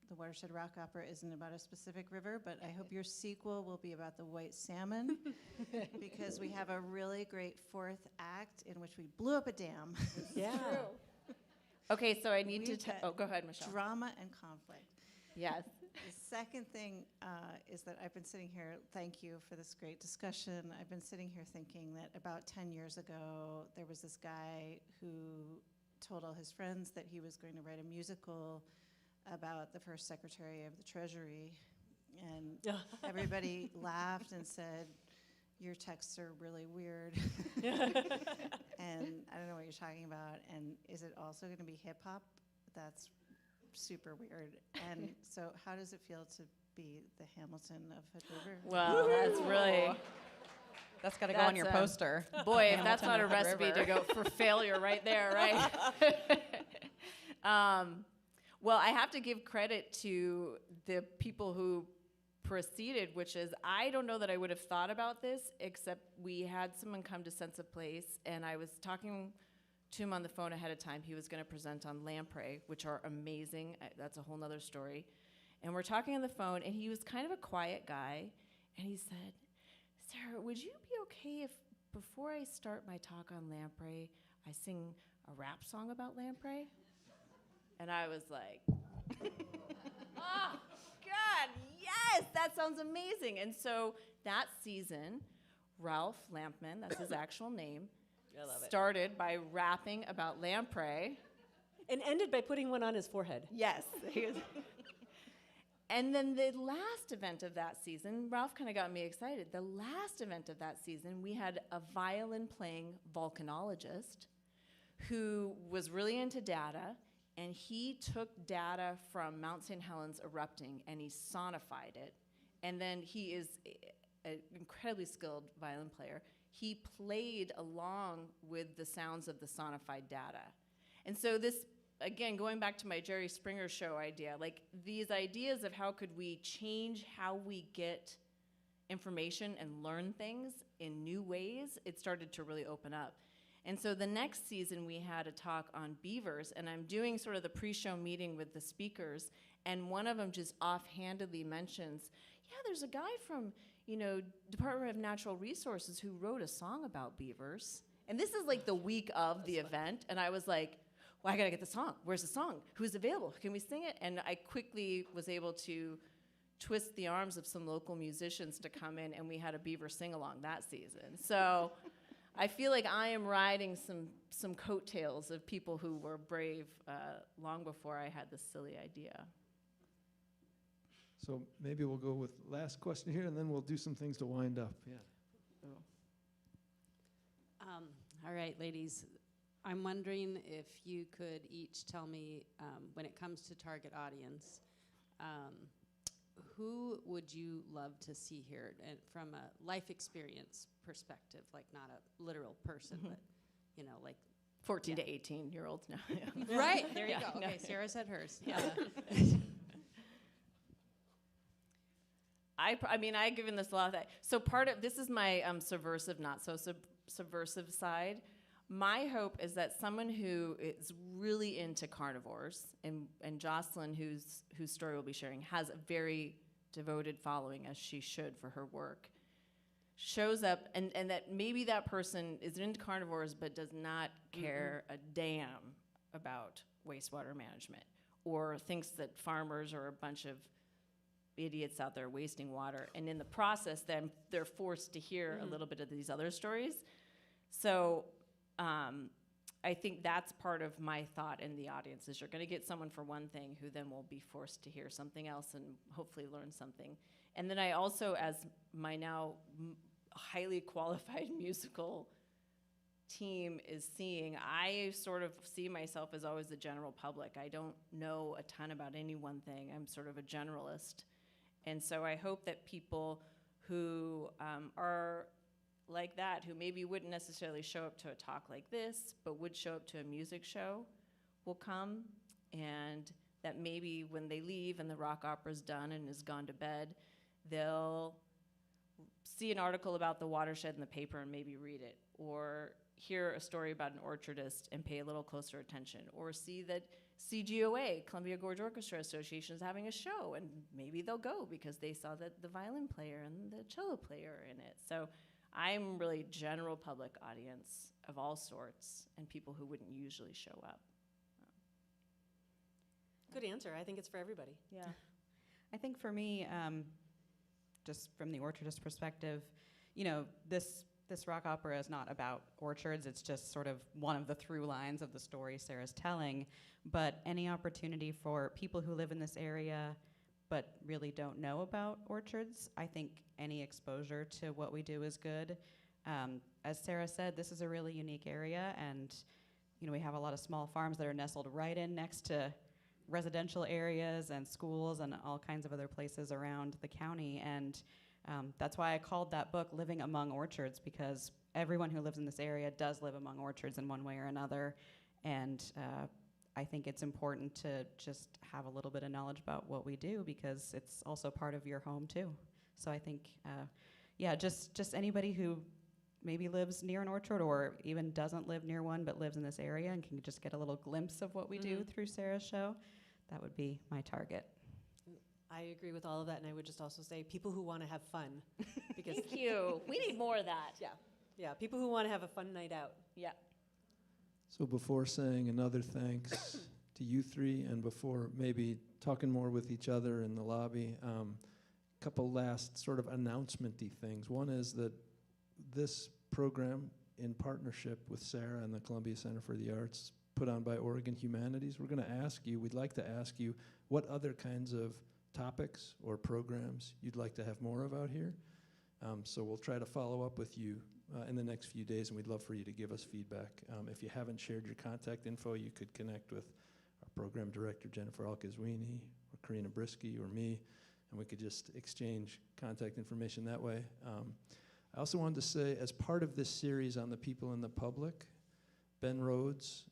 Speaker 6: the Watershed Rock Opera isn't about a specific river, but I hope your sequel will be about the white salmon, because we have a really great fourth act in which we blew up a dam.
Speaker 3: Yeah.
Speaker 2: Okay, so I need
Speaker 6: We've
Speaker 2: to
Speaker 6: got
Speaker 2: go ahead, Michelle.
Speaker 6: Drama and conflict.
Speaker 2: Yes.
Speaker 6: The second thing is that I've been sitting here, thank you for this great discussion. I've been sitting here thinking that about 10 years ago, there was this guy who told all his friends that he was going to write a musical about the first Secretary of the Treasury. And everybody laughed and said, your texts are really weird. And I don't know what you're talking about. And is it also going to be hip hop? That's super weird. And so how does it feel to be the Hamilton of Hood River?
Speaker 2: Well, that's really...
Speaker 4: That's got to go on your poster.
Speaker 2: Boy, if that's not a recipe to go for failure right there, right? Well, I have to give credit to the people who proceeded, which is, I don't know that I would have thought about this, except we had someone come to Sense of Place, and I was talking to him on the phone ahead of time. He was going to present on lamprey, which are amazing. That's a whole nother story. And we're talking on the phone, and he was kind of a quiet guy, and he said, Sarah, would you be okay if before I start my talk on lamprey, I sing a rap song about lamprey? And I was like, oh, God, yes, that sounds amazing. And so that season, Ralph Lampman, that's his actual name,
Speaker 3: I love it.
Speaker 2: started by rapping about lamprey.
Speaker 3: And ended by putting one on his forehead.
Speaker 2: Yes. And then the last event of that season, Ralph kind of got me excited. The last event of that season, we had a violin-playing volcanologist who was really into data, and he took data from Mount St. Helens erupting and he sonified it. And then he is an incredibly skilled violin player. He played along with the sounds of the sonified data. And so this, again, going back to my Jerry Springer show idea, like these ideas of how could we change how we get information and learn things in new ways, it started to really open up. And so the next season we had a talk on beavers, and I'm doing sort of the pre-show meeting with the speakers, and one of them just offhandedly mentions, yeah, there's a guy from, Department of Natural Resources who wrote a song about beavers. And this is like the week of the event, and I was like, well, I gotta get the song. Where's the song? Who's available? Can we sing it? And I quickly was able to twist the arms of some local musicians to come in, and we had a beaver sing-along that season. So I feel like I am riding some coattails of people who were brave long before I had this silly idea.
Speaker 1: So maybe we'll go with last question here, and then we'll do some things to wind up. Yeah.
Speaker 12: All right, ladies. I'm wondering if you could each tell me, when it comes to target audience, who would you love to see here, and from a life experience perspective, like not a literal person, but like
Speaker 2: 14 to 18-year-olds now.
Speaker 12: Right, there you
Speaker 2: Yeah,
Speaker 12: go.
Speaker 2: no.
Speaker 12: Okay, Sarah said hers.
Speaker 2: Yeah. I've given this a lot of that. So this is my subversive, not so subversive side. My hope is that someone who is really into carnivores, and Jocelyn, whose story we'll be sharing, has a very devoted following, as she should for her work, shows up, and that maybe that person is into carnivores but does not care a damn about wastewater management, or thinks that farmers are a bunch of idiots out there wasting water, and in the process then they're forced to hear a little bit of these other stories. So I think that's part of my thought in the audience, is you're going to get someone for one thing who then will be forced to hear something else and hopefully learn something. And then I also, as my now highly qualified musical team is seeing, I sort of see myself as always the general public. I don't know a ton about any one thing. I'm sort of a generalist. And so I hope that people who are like that, who maybe wouldn't necessarily show up to a talk like this, but would show up to a music show, will come, and that maybe when they leave and the rock opera's done and is gone to bed, they'll see an article about the watershed in the paper and maybe read it, or hear a story about an orchardist and pay a little closer attention, or see that CGOA, Columbia Gorge Orchestra Association, is having a show, and maybe they'll go because they saw the violin player and the cello player in it. So I'm really general public audience of all sorts, and people who wouldn't usually show up.
Speaker 3: Good answer. I think it's for everybody.
Speaker 2: Yeah.
Speaker 4: I think for me, just from the orchardist perspective, this rock opera is not about orchards. It's just sort of one of the through lines of the story Sarah's telling. But any opportunity for people who live in this area but really don't know about orchards, I think any exposure to what we do is good. As Sarah said, this is a really unique area, and we have a lot of small farms that are nestled right in next to residential areas and schools and all kinds of other places around the county. And that's why I called that book Living Among Orchards, because everyone who lives in this area does live among orchards in one way or another. And I think it's important to just have a little bit of knowledge about what we do, because it's also part of your home too. So I think, just anybody who maybe lives near an orchard or even doesn't live near one but lives in this area and can just get a little glimpse of what we do through Sarah's show, that would be my target.
Speaker 3: I agree with all of that, and I would just also say people who want to have fun. Because
Speaker 2: Thank you. We need more of that.
Speaker 3: Yeah, people who want to have a fun night out.
Speaker 2: Yeah.
Speaker 1: So before saying another thanks to you three, and before maybe talking more with each other in the lobby, couple last sort of announcement-y things. One is that this program in partnership with Sarah and the Columbia Center for the Arts, put on by Oregon Humanities. We're going to ask you, we'd like to ask you what other kinds of topics or programs you'd like to have more of out here. So we'll try to follow up with you in the next few days, and we'd love for you to give us feedback. If you haven't shared your contact info, you could connect with our program director, Jennifer Alkazwini, or Karina Brisky, or me, and we could just exchange contact information that way. I also wanted to say, as part of this series on the people and the public, Ben Rhodes,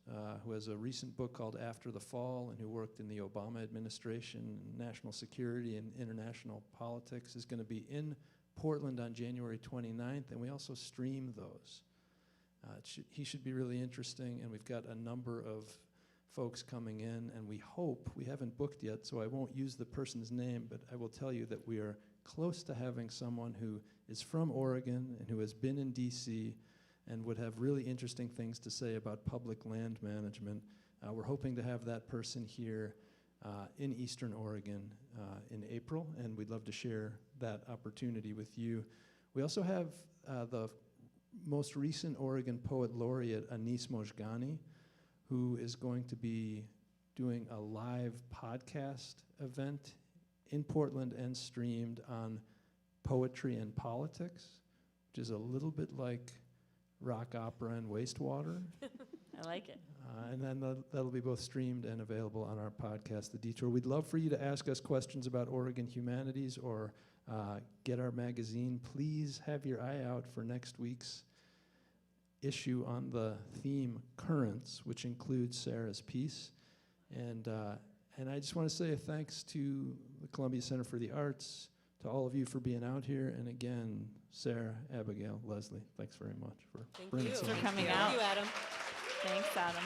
Speaker 1: who has a recent book called After the Fall and who worked in the Obama administration, national security and international politics, is going to be in Portland on January 29th, and we also stream those. He should be really interesting, and we've got a number of folks coming in, and we hope, we haven't booked yet, so I won't use the person's name, but I will tell you that we are close to having someone who is from Oregon and who has been in DC and would have really interesting things to say about public land management. We're hoping to have that person here in Eastern Oregon in April, and we'd love to share that opportunity with you. We also have the most recent Oregon Poet Laureate, Anis Mojgani, who is going to be doing a live podcast event in Portland and streamed on poetry and politics, which is a little bit like rock opera and wastewater.
Speaker 2: I like it.
Speaker 1: And then that'll be both streamed and available on our podcast, The Detour. We'd love for you to ask us questions about Oregon Humanities or get our magazine. Please have your eye out for next week's issue on the theme Currents, which includes Sarah's piece. And I just want to say a thanks to the Columbia Center for the Arts, to all of you for being out here, and again, Sarah, Abigail, Lesley, thanks very much for bringing
Speaker 3: you
Speaker 1: so
Speaker 2: for
Speaker 1: much
Speaker 2: coming
Speaker 1: together.
Speaker 2: out.
Speaker 3: Thank you, Adam.
Speaker 2: Thanks, Adam.